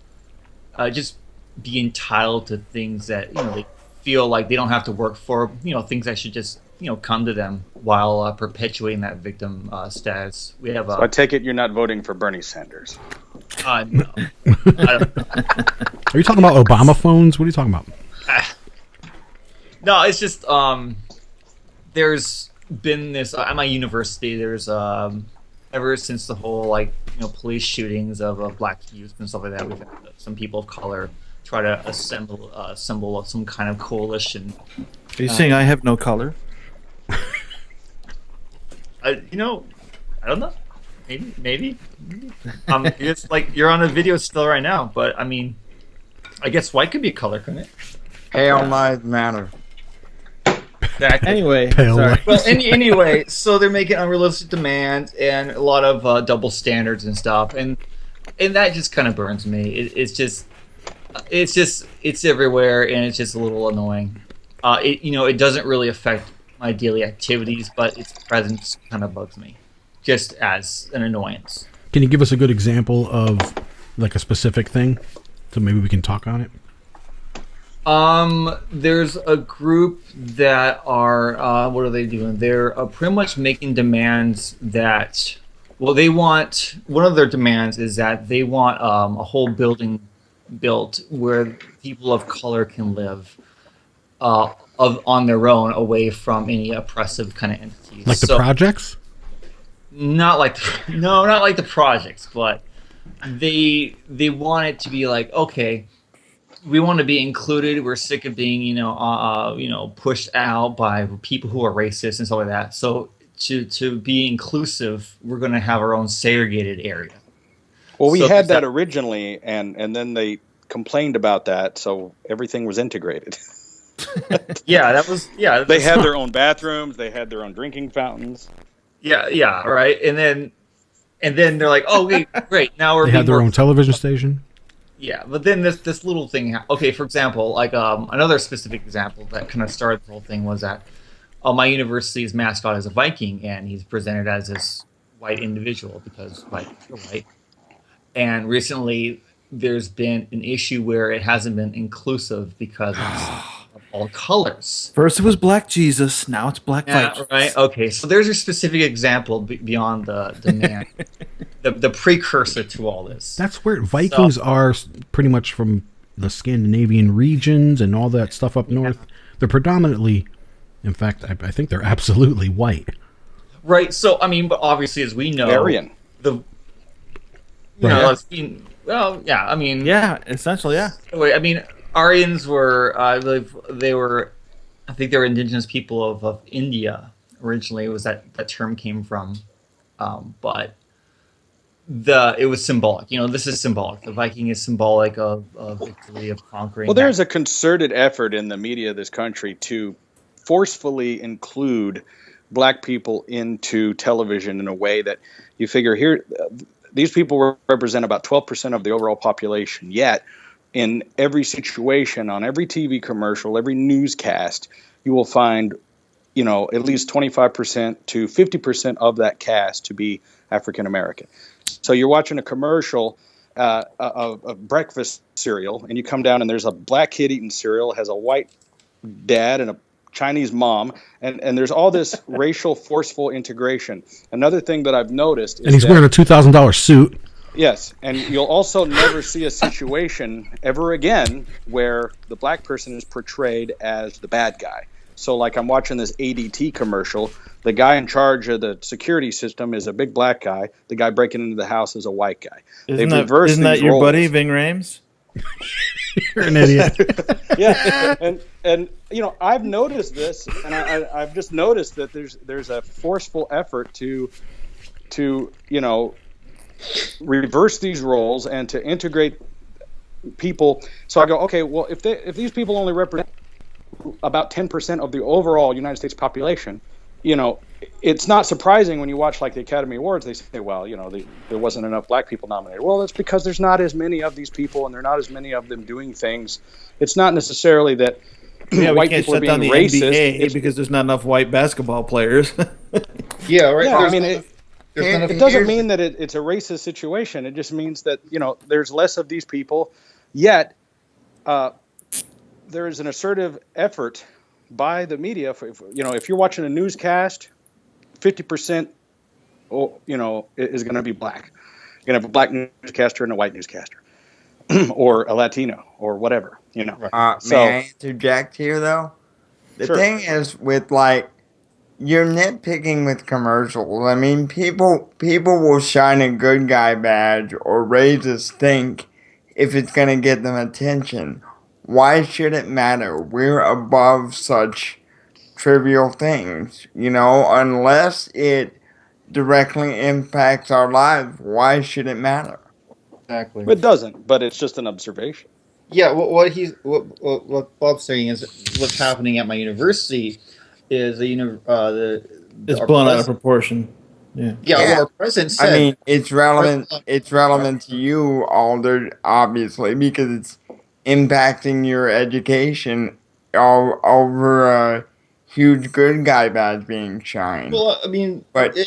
Speaker 12: just be entitled to things that they feel like they don't have to work for. Things that should just come to them while perpetuating that victim status. We have.
Speaker 13: So I take it you're not voting for Bernie Sanders.
Speaker 12: No. I don't,
Speaker 4: Are you talking about Obama phones? What are you talking about?
Speaker 12: No, it's just there's been this at my university. There's ever since the whole police shootings of black youth and stuff like that, we've had some people of color try to assemble some kind of coalition.
Speaker 3: Are you saying I have no color?
Speaker 12: I don't know. Maybe. It's like you're on a video still right now, but I mean, I guess white could be a color, couldn't it?
Speaker 14: Pale lives matter.
Speaker 3: Anyway,
Speaker 12: sorry. Well, anyway, so they're making unrealistic demands and a lot of double standards and stuff, and that just kind of burns me. It's everywhere, and it's just a little annoying. It doesn't really affect my daily activities, but its presence kind of bugs me, just as an annoyance.
Speaker 4: Can you give us a good example of like a specific thing, so maybe we can talk on it?
Speaker 12: There's a group that are what are they doing? They're pretty much making demands that, they want, one of their demands is that they want a whole building built where people of color can live on their own, away from any oppressive kind of entities.
Speaker 4: Like the projects?
Speaker 12: Not like the projects, but they want it to be like, okay, we want to be included. We're sick of being, pushed out by people who are racist and stuff like that. So to be inclusive, we're going to have our own segregated area.
Speaker 13: Well, we had that originally, and then they complained about that, so everything was integrated.
Speaker 12: They
Speaker 13: had their own bathrooms. They had their own drinking fountains.
Speaker 12: Yeah, right. And then they're like, oh, wait, great. Now
Speaker 4: they had their own television station.
Speaker 12: Yeah, but then this little thing. Okay, for example, like another specific example that kind of started the whole thing was that my university's mascot is a Viking, and he's presented as this white individual because Vikings are white. And recently, there's been an issue where it hasn't been inclusive because of all colors.
Speaker 3: First it was Black Jesus, now it's Black Vikings.
Speaker 12: Right. Okay, so there's a specific example beyond the demand, the precursor to all this.
Speaker 4: That's where Vikings are pretty much from the Scandinavian regions and all that stuff up north. They're predominantly, in fact, I think they're absolutely white.
Speaker 12: Right. So I mean, but obviously, as we know,
Speaker 13: Aryan.
Speaker 12: Essentially, yeah.
Speaker 3: Anyway, I mean,
Speaker 12: Aryans were, I believe, I think they were indigenous people of India originally. Was that term came from, but it was symbolic. This is symbolic. The Viking is symbolic of victory, of conquering.
Speaker 13: Well, there's a concerted effort in the media of this country to forcefully include black people into television in a way that you figure here, these people represent about 12% of the overall population. Yet, in every situation, on every TV commercial, every newscast, you will find, at least 25% to 50% of that cast to be African American. So you're watching a commercial of breakfast cereal, and you come down and there's a black kid eating cereal, has a white dad and a Chinese mom, and there's all this racial forceful integration. Another thing that I've noticed is
Speaker 4: and he's wearing a $2,000 suit.
Speaker 13: Yes, and you'll also never see a situation ever again where the black person is portrayed as the bad guy. So like I'm watching this ADT commercial, the guy in charge of the security system is a big black guy, the guy breaking into the house is a white guy.
Speaker 3: Isn't that your
Speaker 13: roles.
Speaker 3: buddy Ving Rhames?
Speaker 4: You're an idiot.
Speaker 13: Yeah, and I've noticed this, and I've just noticed that there's a forceful effort to reverse these roles and to integrate people. So I go, okay, well, if these people only represent about 10% of the overall United States population, it's not surprising when you watch like the Academy Awards, they say, well, there wasn't enough black people nominated. Well, that's because there's not as many of these people, and there are not as many of them doing things. It's not necessarily that white people are being racist.
Speaker 3: NBA because there's not enough white basketball players.
Speaker 13: Yeah, right. Yeah, I mean, it doesn't mean that it's a racist situation. It just means that there's less of these people. Yet, there is an assertive effort by the media. If you're watching a newscast, 50%, is going to be black. You're going to have a black newscaster and a white newscaster, or a Latino, or whatever.
Speaker 14: May I interject here, though? The thing is, with you're nitpicking with commercials. I mean, people will shine a good guy badge or raise a stink if it's going to get them attention. Why should it matter? We're above such trivial things, unless it directly impacts our lives. Why should it matter?
Speaker 12: Exactly.
Speaker 13: It doesn't, but it's just an observation.
Speaker 12: Yeah, what Bob's saying is what's happening at my university is
Speaker 3: it's blown out of proportion. Yeah.
Speaker 12: Well, our president said.
Speaker 14: I mean, it's relevant. It's relevant to you, Alder, obviously, because it's impacting your education over a huge good guy badge being shined.
Speaker 12: Well, I mean, but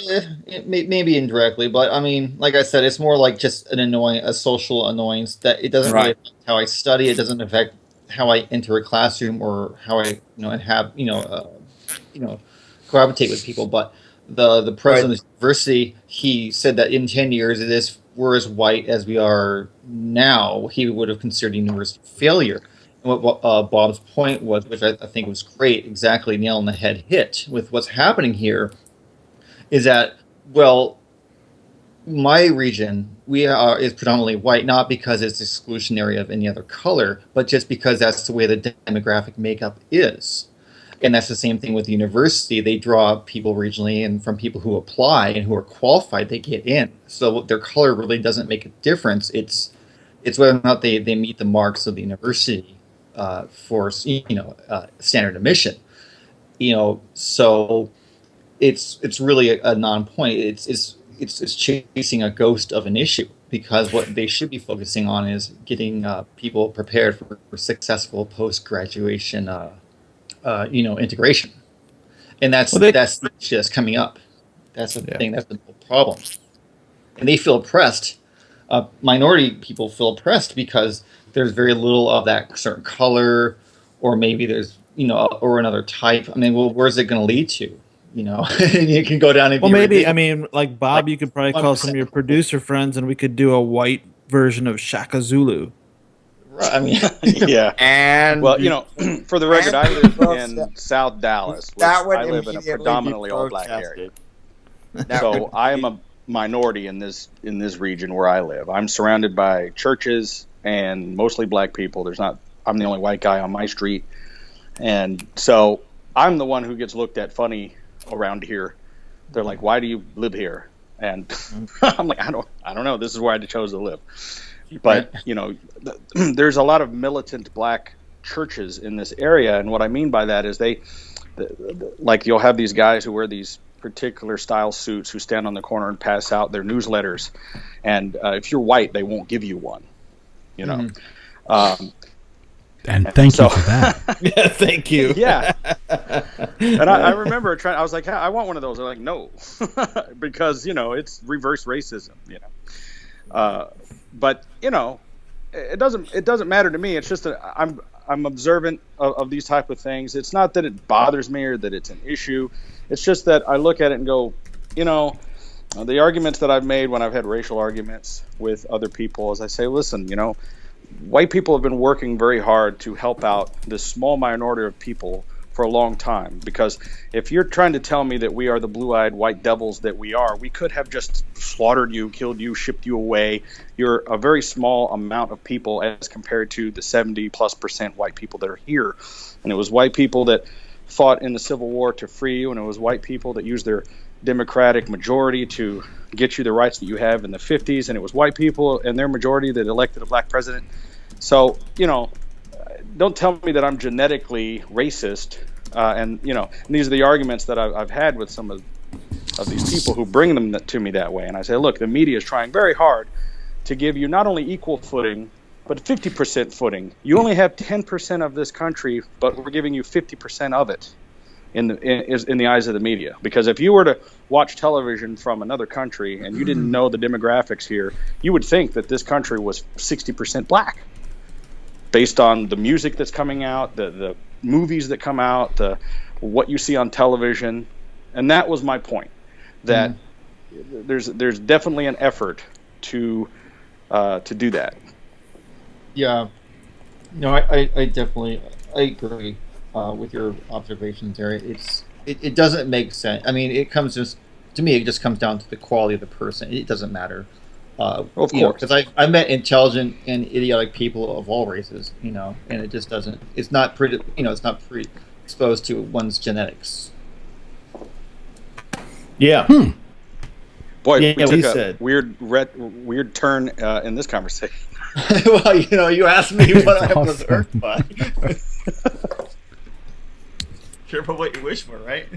Speaker 12: maybe indirectly, but I mean, like I said, it's more like just a social annoyance that it doesn't really affect how I study. It doesn't affect how I enter a classroom or how I cohabitate with people. But the president of the university, he said that in 10 years, we're as white as we are now, he would have considered university failure. And what Bob's point was, which I think was great, exactly nail on the head hit with what's happening here, is that, well, my region is predominantly white, not because it's exclusionary of any other color, but just because that's the way the demographic makeup is. And that's the same thing with the university. They draw people regionally, and from people who apply and who are qualified, they get in. So their color really doesn't make a difference. It's whether or not they meet the marks of the university for standard admission. So it's really a non-point. It's chasing a ghost of an issue, because what they should be focusing on is getting people prepared for successful post-graduation integration, and that's the issue that's coming up. That's the thing. That's the problem, and they feel oppressed. Minority people feel oppressed because there's very little of that certain color, or maybe there's or another type. I mean, well, where's it going to lead to? You can go down and
Speaker 3: maybe ridiculous. I mean, like Bob, you could probably call some of your producer friends, and we could do a white version of Shaka Zulu.
Speaker 12: Right, I mean,
Speaker 13: yeah. And for the record, I live in South Dallas. I live in a predominantly all black area. So I am a minority in this region where I live. I'm surrounded by churches and mostly black people. I'm the only white guy on my street. And so I'm the one who gets looked at funny around here. They're like, why do you live here? And I'm like, I don't know. This is where I chose to live. But, you know, there's a lot of militant black churches in this area. And what I mean by that is like you'll have these guys who wear these particular style suits who stand on the corner and pass out their newsletters. And if you're white, they won't give you one, you know.
Speaker 4: And thank you for that.
Speaker 3: Yeah, thank you.
Speaker 13: Yeah. And I remember I was like, I want one of those. They're like, no, because, you know, it's reverse racism, you know. But, you know, it doesn't matter to me. It's just that I'm observant of these type of things. It's not that it bothers me or that it's an issue. It's just that I look at it and go, you know, the arguments that I've made when I've had racial arguments with other people is I say, listen, you know, white people have been working very hard to help out this small minority of people for a long time. Because if you're trying to tell me that we are the blue-eyed white devils that we are, we could have just slaughtered you, killed you, shipped you away. You're a very small amount of people as compared to the 70+% white people that are here. And it was white people that fought in the Civil War to free you, and it was white people that used their Democratic majority to get you the rights that you have in the 50s, and it was white people and their majority that elected a black president. So, you know, don't tell me that I'm genetically racist. And, you know, and these are the arguments that I've had with some of these people who bring them to me that way. And I say, look, the media is trying very hard to give you not only equal footing, but 50% footing. You only have 10% of this country, but we're giving you 50% of it in the eyes of the media. Because if you were to watch television from another country and you didn't know the demographics here, you would think that this country was 60% black, based on the music that's coming out, the movies that come out, what you see on television. And that was my point, that there's definitely an effort to do that.
Speaker 12: Yeah, no, I definitely agree with your observations there. It doesn't make sense. I mean, it just comes down to the quality of the person. It doesn't matter. Of course, because I met intelligent and idiotic people of all races, you know, and it just doesn't. It's not exposed to one's genetics.
Speaker 3: Yeah.
Speaker 13: Boy,
Speaker 3: Yeah,
Speaker 13: we took a weird turn in this conversation.
Speaker 12: Well, you know, you asked me what I was hurt by. Careful what you wish for, right?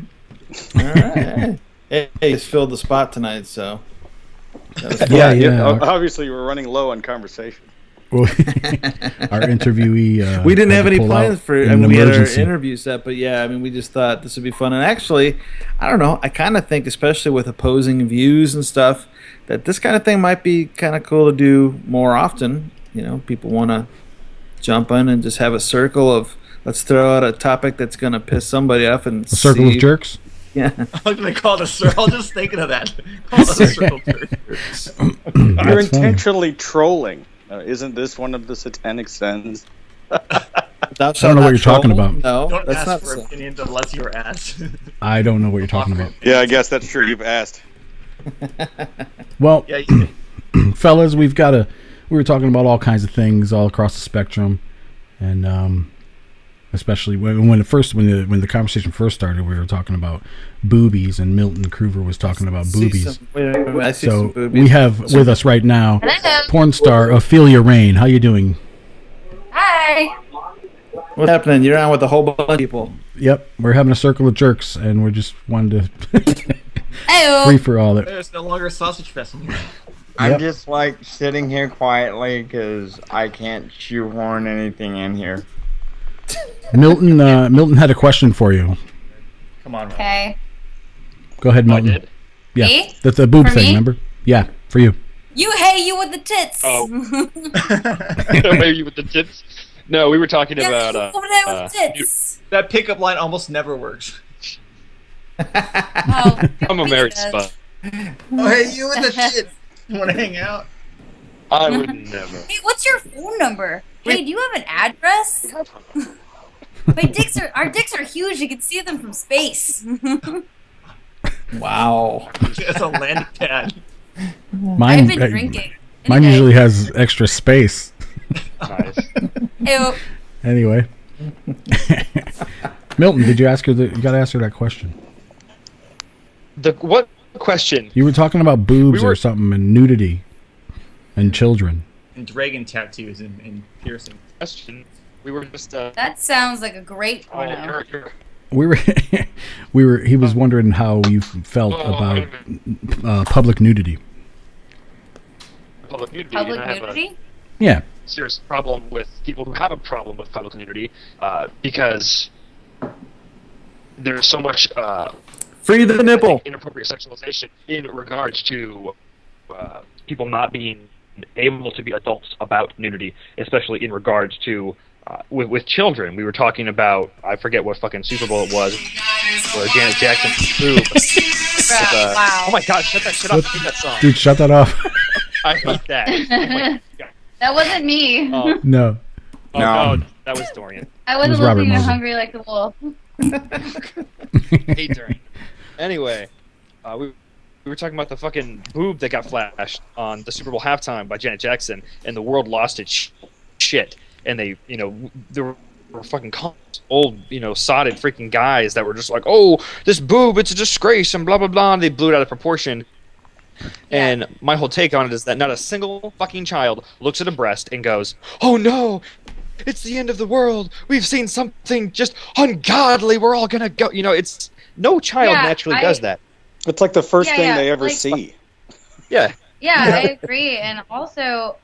Speaker 3: All right. Hey, just filled the spot tonight, so.
Speaker 13: Yeah. Obviously, you were running low on conversation.
Speaker 4: Well, our interviewee.
Speaker 3: We didn't have any plans for. I mean, we had our
Speaker 4: emergency.
Speaker 3: interview set, but yeah, I mean, we just thought this would be fun. And actually, I don't know. I kind of think, especially with opposing views and stuff, that this kind of thing might be kind of cool to do more often. You know, people want to jump in and just have a circle of, let's throw out a topic that's going to piss somebody off and
Speaker 4: A circle of jerks.
Speaker 3: Yeah.
Speaker 12: I'm going to call it a circle. I was just thinking of that. Call it a circle jerk.
Speaker 13: You're intentionally trolling. Isn't this one of the satanic sins?
Speaker 4: I don't know what you're talking about.
Speaker 3: No,
Speaker 12: Don't
Speaker 3: that's
Speaker 12: ask
Speaker 3: not
Speaker 12: for opinions unless you're asked.
Speaker 4: I don't know what you're talking about.
Speaker 13: Yeah, I guess that's true. You've asked.
Speaker 4: Well,
Speaker 12: Yeah, you
Speaker 4: fellas, we were talking about all kinds of things all across the spectrum, and especially when the conversation first started, we were talking about boobies, and Milton Cruver was talking about boobies.
Speaker 3: I see some
Speaker 4: So
Speaker 3: boobies.
Speaker 4: we have with us right now
Speaker 15: Hello.
Speaker 4: porn star Ophelia Rain. How you doing?
Speaker 15: Hi.
Speaker 3: What's happening? You're on with a whole bunch of people.
Speaker 4: Yep, we're having a circle of jerks, and we're just wanting to
Speaker 15: Hey.
Speaker 4: free for all it.
Speaker 12: There's no longer a sausage fest anymore.
Speaker 14: I'm just like sitting here quietly because I can't shoehorn anything in here.
Speaker 4: Milton had a question for you.
Speaker 12: Come on, Ryan.
Speaker 15: Okay.
Speaker 4: Go ahead, Milton. Yeah,
Speaker 15: Me?
Speaker 4: that's a boob
Speaker 15: For
Speaker 4: thing.
Speaker 15: me?
Speaker 4: Remember? Yeah, for you.
Speaker 15: You with the tits.
Speaker 11: Oh. Maybe with the tits. No, we were talking about
Speaker 15: over there with the tits.
Speaker 12: That pickup line almost never works.
Speaker 15: Oh,
Speaker 11: I'm a married spot.
Speaker 12: Oh, hey, you with the tits. Want to hang out?
Speaker 11: I would never.
Speaker 15: Hey, what's your phone number? Hey, do you have an address? Our dicks are huge. You can see them from space.
Speaker 3: Wow.
Speaker 12: It's a landing pad.
Speaker 15: I've been drinking.
Speaker 4: Mine usually has extra space.
Speaker 11: Nice.
Speaker 15: Ew.
Speaker 4: Anyway, Milton, did you ask her? You got to ask her that question.
Speaker 11: What question?
Speaker 4: You were talking about boobs or something and nudity and children.
Speaker 12: And dragon tattoos and piercing.
Speaker 11: Question. We were just.
Speaker 15: That sounds like a great porno.
Speaker 4: He was wondering how you felt about public nudity.
Speaker 16: Public nudity.
Speaker 15: Public
Speaker 16: and I have
Speaker 15: nudity?
Speaker 4: Yeah.
Speaker 16: a serious problem with people who have a problem with public nudity because there's so much
Speaker 3: free the nipple
Speaker 16: inappropriate sexualization in regards to people not being able to be adults about nudity, especially in regards to with children. We were talking about, I forget what fucking Super Bowl it was, where Janet Jackson threw.
Speaker 15: Wow.
Speaker 16: Oh my god, shut that shit off. I hate that song.
Speaker 4: Dude, shut that off.
Speaker 16: I hate that. Oh my god.
Speaker 15: That wasn't me.
Speaker 16: Oh.
Speaker 4: No.
Speaker 16: Oh, no, that was Dorian.
Speaker 15: I wasn't listening to Hungry Like the Wolf.
Speaker 11: Hey, Dorian. Anyway, we were talking about the fucking boob that got flashed on the Super Bowl halftime by Janet Jackson, and the world lost its shit. And they, there were fucking old, sodded freaking guys that were just like, oh, this boob, it's a disgrace, and blah, blah, blah. And they blew it out of proportion. And my whole take on it is that not a single fucking child looks at a breast and goes, oh no, it's the end of the world. We've seen something just ungodly. We're all gonna go. It's no child naturally does that.
Speaker 13: It's like the first thing they ever see.
Speaker 11: Yeah.
Speaker 15: Yeah, I agree. And also,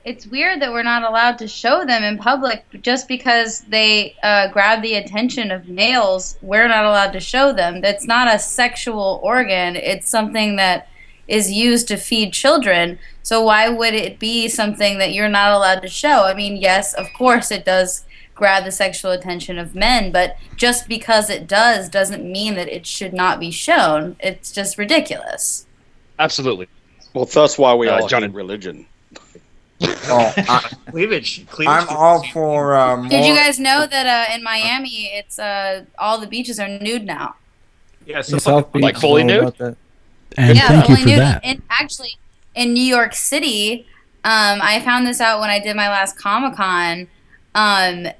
Speaker 15: it's weird that we're not allowed to show them in public just because they grab the attention of males. We're not allowed to show them. That's not a sexual organ. It's something that is used to feed children. So why would it be something that you're not allowed to show? I mean, yes, of course it does grab the sexual attention of men, but just because it doesn't mean that it should not be shown. It's just ridiculous.
Speaker 11: Absolutely.
Speaker 13: Well, that's why we all
Speaker 11: John
Speaker 13: hate religion.
Speaker 12: Cleavage.
Speaker 14: I'm all for
Speaker 15: Did you guys know that in Miami, it's all the beaches are nude now?
Speaker 12: Yeah, so
Speaker 3: South Beach
Speaker 11: like fully
Speaker 3: is all
Speaker 11: nude?
Speaker 3: about that.
Speaker 4: And thank you for
Speaker 15: nude.
Speaker 4: that.
Speaker 15: And actually, in New York City, I found this out when I did my last Comic-Con.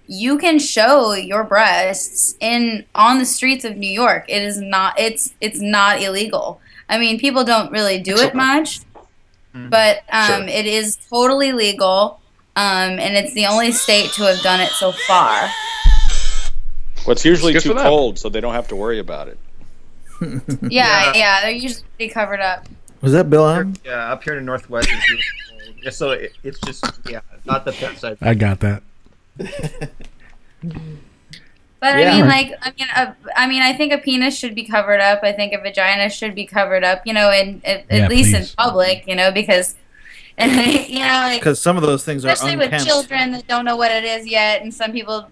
Speaker 15: You can show your breasts on the streets of New York. It is not. It's not illegal. I mean, people don't really do it much, but it is totally legal, and it's the only state to have done it so far.
Speaker 13: Well, it's usually
Speaker 11: Good
Speaker 13: too
Speaker 11: for them.
Speaker 13: cold, so they don't have to worry about it.
Speaker 15: Yeah, they're usually pretty covered up.
Speaker 3: Was that Bill Allen?
Speaker 12: Yeah, up here in the Northwest, it's really cold. Just so it's just not the best side.
Speaker 4: I got that.
Speaker 15: But
Speaker 3: Yeah.
Speaker 15: I mean, I think a penis should be covered up. I think a vagina should be covered up. At
Speaker 4: Yeah,
Speaker 15: least in
Speaker 4: please.
Speaker 15: public. Because,
Speaker 3: Because some of those things are
Speaker 15: especially with
Speaker 3: unkempt.
Speaker 15: children that don't know what it is yet, and some people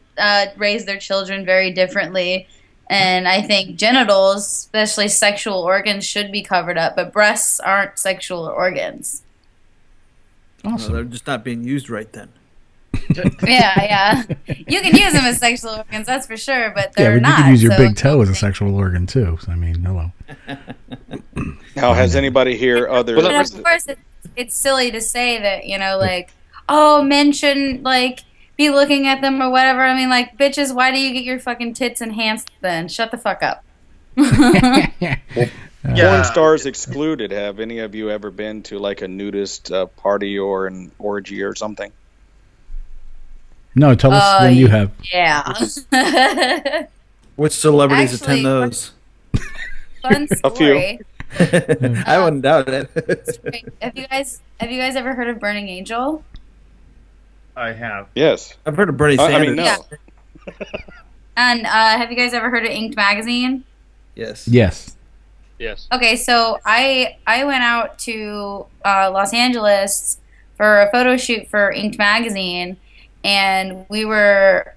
Speaker 15: raise their children very differently. And I think genitals, especially sexual organs, should be covered up, but breasts aren't sexual organs.
Speaker 3: Well, they're just not being used right then.
Speaker 15: Yeah. You can use them as sexual organs, that's for sure, but
Speaker 4: Yeah,
Speaker 15: they're
Speaker 4: but you
Speaker 15: not.
Speaker 4: could use your
Speaker 15: so-
Speaker 4: big toe as a sexual organ too. So, I mean, hello.
Speaker 13: Now, has anybody here other?
Speaker 15: But of course, it's silly to say that, oh, men shouldn't, be looking at them or whatever. I mean, bitches, why do you get your fucking tits enhanced then? Shut the fuck up.
Speaker 13: Porn stars excluded. Have any of you ever been to a nudist party or an orgy or something?
Speaker 4: No, tell us when you have.
Speaker 15: Yeah.
Speaker 3: Which celebrities
Speaker 15: Actually,
Speaker 3: attend those?
Speaker 15: Fun
Speaker 13: A few.
Speaker 15: story.
Speaker 3: I wouldn't doubt it.
Speaker 15: Have you guys ever heard of Burning Angel?
Speaker 12: I have.
Speaker 13: Yes.
Speaker 3: I've heard of Bernie
Speaker 13: I
Speaker 3: Sanders.
Speaker 13: mean, no.
Speaker 15: Yeah. And have you guys ever heard of Inked Magazine?
Speaker 3: Yes.
Speaker 4: Yes.
Speaker 11: Yes.
Speaker 15: Okay, so I went out to Los Angeles for a photo shoot for Inked Magazine, and we were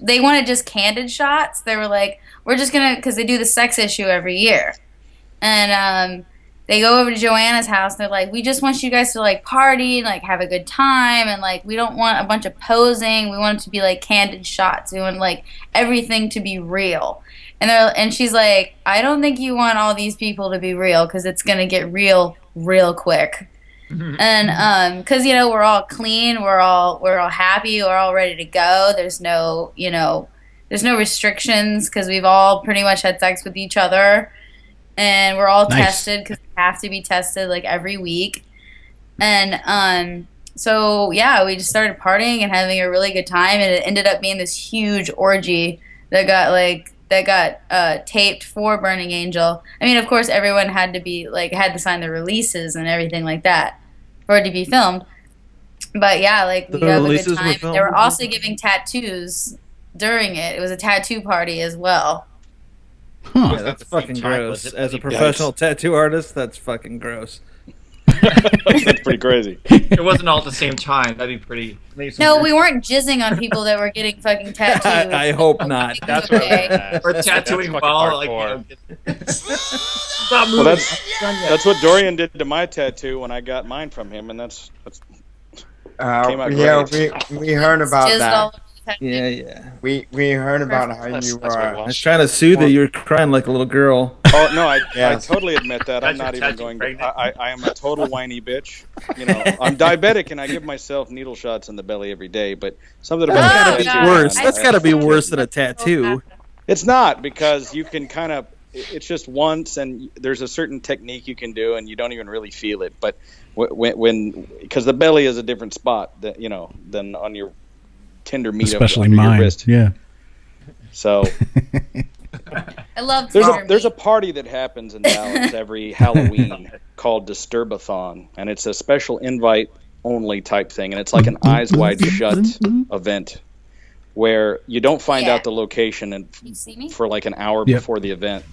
Speaker 15: they wanted just candid shots. They were like, we're just gonna, because they do the sex issue every year, and they go over to Joanna's house. And they're like, we just want you guys to party and have a good time, and we don't want a bunch of posing. We want it to be candid shots. We want everything to be real. And she's like, I don't think you want all these people to be real because it's gonna get real quick. And because we're all clean, we're all happy, we're all ready to go. There's no there's no restrictions because we've all pretty much had sex with each other, and we're all tested because we have to be tested like every week. And so yeah, we just started partying and having a really good time, and it ended up being this huge orgy that got taped for Burning Angel. I mean, of course, everyone had to sign the releases and everything like that for it to be filmed. But yeah, we have a good time. They were also giving tattoos during it. It was a tattoo party as well.
Speaker 3: Huh. Yeah, that's fucking gross. As a professional tattoo artist, that's fucking gross.
Speaker 13: That's pretty crazy.
Speaker 12: It wasn't all at the same time. That'd be pretty.
Speaker 15: No, we weren't jizzing on people that were getting fucking tattoos.
Speaker 3: I hope not.
Speaker 12: That's okay. Or tattooing while
Speaker 13: well, that's what Dorian did to my tattoo when I got mine from him, and that's came out great.
Speaker 14: we heard about
Speaker 15: Jizzed
Speaker 14: that.
Speaker 15: all over the tattoo.
Speaker 3: Yeah.
Speaker 14: We heard about how you
Speaker 3: I was trying to soothe you. You're crying like a little girl.
Speaker 13: Oh no, I
Speaker 14: Yes.
Speaker 13: totally admit that. I'm not even going to. I am a total whiny bitch. I'm diabetic and I give myself needle shots in the belly every day. But something about
Speaker 3: That's gotta be worse. That's got to be worse than a tattoo.
Speaker 13: It's not, because you can kind of. It's just once, and there's a certain technique you can do, and you don't even really feel it. But because the belly is a different spot that than on your tender meat,
Speaker 4: especially
Speaker 13: under
Speaker 4: mine.
Speaker 13: your wrist.
Speaker 4: Yeah.
Speaker 13: So.
Speaker 15: I love
Speaker 13: there's a party that happens in Dallas every Halloween called Disturbathon, and it's a special invite only type thing, and it's like an eyes wide shut event where you don't find out the location for like an hour before the event,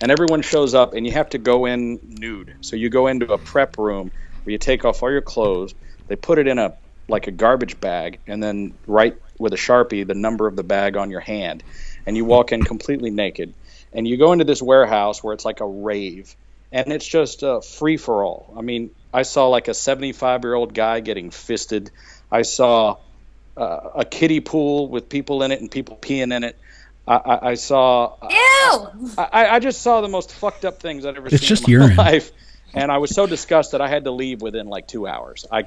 Speaker 13: and everyone shows up, and you have to go in nude. So you go into a prep room where you take off all your clothes, they put it in a garbage bag, and then write with a Sharpie the number of the bag on your hand. And you walk in completely naked, and you go into this warehouse where it's like a rave, and it's just free for all. I mean, I saw like a 75-year-old guy getting fisted. I saw a kiddie pool with people in it and people peeing in it. I saw.
Speaker 15: Ew!
Speaker 13: I just saw the most fucked up things I've ever seen in
Speaker 4: urine.
Speaker 13: my life, and I was so disgusted I had to leave within like 2 hours. I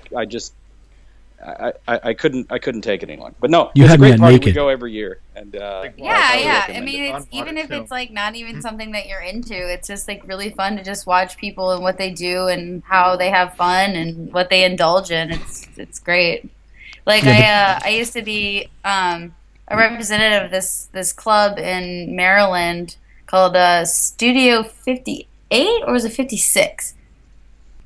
Speaker 13: couldn't take it anymore. But no,
Speaker 4: You
Speaker 13: it's
Speaker 4: had
Speaker 13: a
Speaker 4: me
Speaker 13: great
Speaker 4: at
Speaker 13: party.
Speaker 4: naked.
Speaker 13: We go every year, and
Speaker 15: Yeah. I mean, it's even if it's like not even something that you're into, it's just like really fun to just watch people and what they do and how they have fun and what they indulge in. It's great. Like I used to be a representative of this club in Maryland called Studio 58, or was it 56?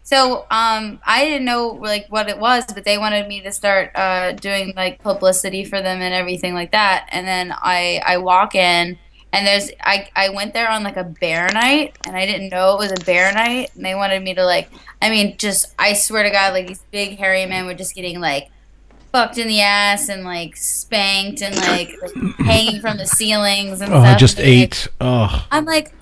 Speaker 15: So I didn't know like what it was, but they wanted me to start doing like publicity for them and everything like that. And then I walk in, and I went there on like a bear night, and I didn't know it was a bear night, and they wanted me to I swear to God, like these big hairy men were just getting like fucked in the ass and like spanked and like hanging from the ceilings and stuff.
Speaker 4: I just ate. Oh.
Speaker 15: I'm like,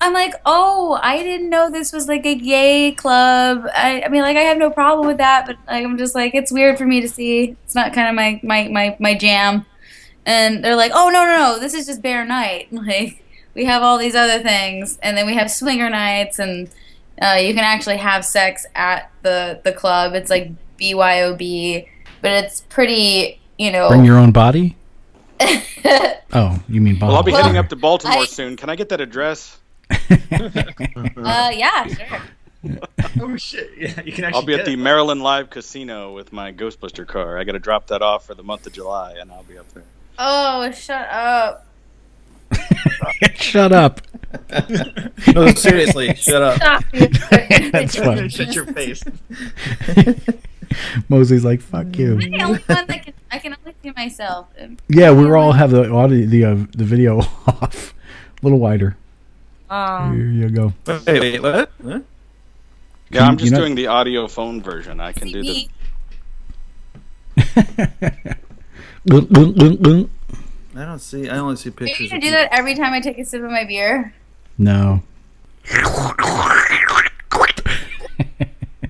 Speaker 15: oh, I didn't know this was like a gay club. I mean, like I have no problem with that, but like I'm just like, it's weird for me to see. It's not kind of my jam. And they're like, oh no, this is just bear night. Like we have all these other things, and then we have swinger nights, and you can actually have sex at the club. It's like BYOB. But it's pretty,
Speaker 4: Bring your own body? Oh, you mean body.
Speaker 13: Well, I'll be heading up to Baltimore soon. Can I get that address?
Speaker 15: Yeah, sure.
Speaker 12: Oh shit! Yeah, you can actually.
Speaker 13: I'll be at the Maryland Live Casino with my Ghostbuster car. I got to drop that off for the month of July, and I'll be up there.
Speaker 15: Oh, shut up!
Speaker 4: Shut up!
Speaker 3: No, seriously, shut up.
Speaker 15: Stop.
Speaker 4: That's funny.
Speaker 12: Shut your face.
Speaker 4: Moseley's like, fuck you.
Speaker 15: I'm the only one that I can only see myself.
Speaker 4: Yeah, we all have the audio, the video off, a little wider. Here you go.
Speaker 3: Wait, what? Huh?
Speaker 13: Yeah, I'm just doing the audio phone version. I can do the.
Speaker 3: I only see pictures.
Speaker 15: Maybe you should do that every time I take a sip of my beer.
Speaker 4: No.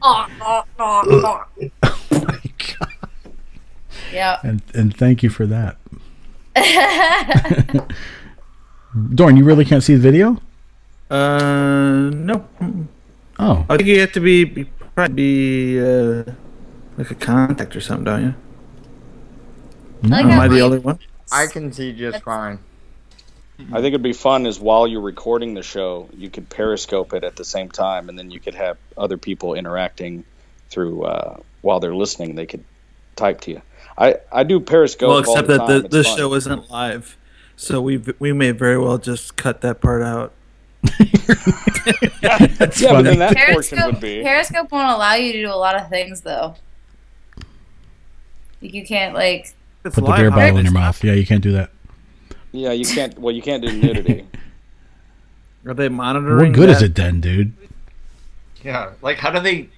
Speaker 15: Oh my God. Yeah.
Speaker 4: And thank you for that. Dorian, you really can't see the video?
Speaker 3: No.
Speaker 4: Oh.
Speaker 3: I think you have to be Probably be like a contact or something, don't you?
Speaker 4: No.
Speaker 3: Am I the only one?
Speaker 14: I can see just fine.
Speaker 13: I think it'd be fun is while you're recording the show, you could Periscope it at the same time, and then you could have other people interacting through while they're listening. They could type to you. I do Periscope.
Speaker 3: Well, except
Speaker 13: all the
Speaker 3: that
Speaker 13: time.
Speaker 3: the
Speaker 13: It's fun.
Speaker 3: show isn't live, so we may very well just cut that part out.
Speaker 4: That's
Speaker 13: Yeah, but
Speaker 4: funny.
Speaker 13: then that portion would be.
Speaker 15: Periscope won't allow you to do a lot of things, though. Like, you can't, like...
Speaker 4: Put the beer bottle in your mouth. Yeah, you can't do that.
Speaker 13: Yeah, you can't. Well, you can't do nudity.
Speaker 3: Are they monitoring?
Speaker 4: What good is
Speaker 3: that?
Speaker 4: it then, dude?
Speaker 12: Yeah, like how do they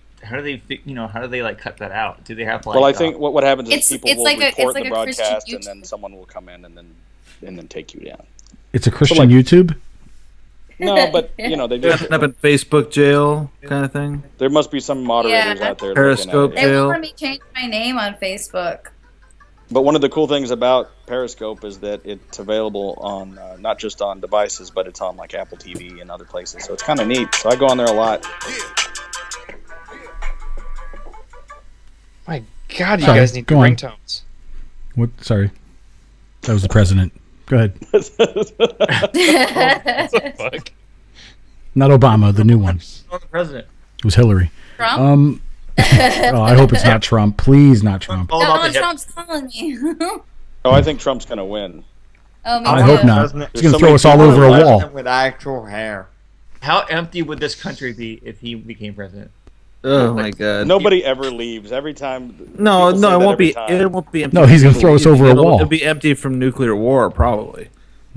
Speaker 12: like cut that out? Do they have like?
Speaker 13: Well, I think what happens is
Speaker 15: It's-
Speaker 13: people
Speaker 15: it's
Speaker 13: will
Speaker 15: like a-
Speaker 13: report
Speaker 15: it's like
Speaker 13: the
Speaker 15: a Christian
Speaker 13: broadcast, and then someone will come in and then take you down.
Speaker 4: It's a Christian
Speaker 13: like-
Speaker 4: YouTube?
Speaker 13: No, but they just
Speaker 3: End up in Facebook jail kind of thing.
Speaker 13: there must be some moderators
Speaker 15: Yeah.
Speaker 13: out there.
Speaker 3: Periscope
Speaker 13: looking at it.
Speaker 15: They won't let me change my name on Facebook.
Speaker 13: But one of the cool things about Periscope is that it's available on not just on devices, but it's on like Apple TV and other places. So it's kind of neat. So I go on there a lot.
Speaker 11: My God, you
Speaker 4: Sorry,
Speaker 11: guys need
Speaker 4: go
Speaker 11: new
Speaker 4: on.
Speaker 11: ringtones.
Speaker 4: What? Sorry. That was the president. Go ahead.
Speaker 11: Fuck.
Speaker 4: Not Obama, the new one.
Speaker 12: Oh, the president.
Speaker 4: It was Hillary.
Speaker 15: Trump?
Speaker 4: Oh, I hope it's not Trump. Please, not Trump.
Speaker 15: Donald Trump's calling me.
Speaker 13: Oh, I think Trump's going to win.
Speaker 15: Oh, me
Speaker 4: I
Speaker 15: too.
Speaker 4: hope not.
Speaker 14: Doesn't
Speaker 4: He's going to throw us all over a wall.
Speaker 14: With actual hair.
Speaker 12: How empty would this country be if he became president?
Speaker 3: Oh my God!
Speaker 13: Nobody ever leaves. Every time.
Speaker 3: No,
Speaker 13: people say
Speaker 3: no, it
Speaker 13: that
Speaker 3: won't
Speaker 13: every
Speaker 3: be.
Speaker 13: time.
Speaker 3: It won't be empty.
Speaker 4: No, he's gonna throw us over a wall.
Speaker 3: It'll be empty from nuclear war, probably.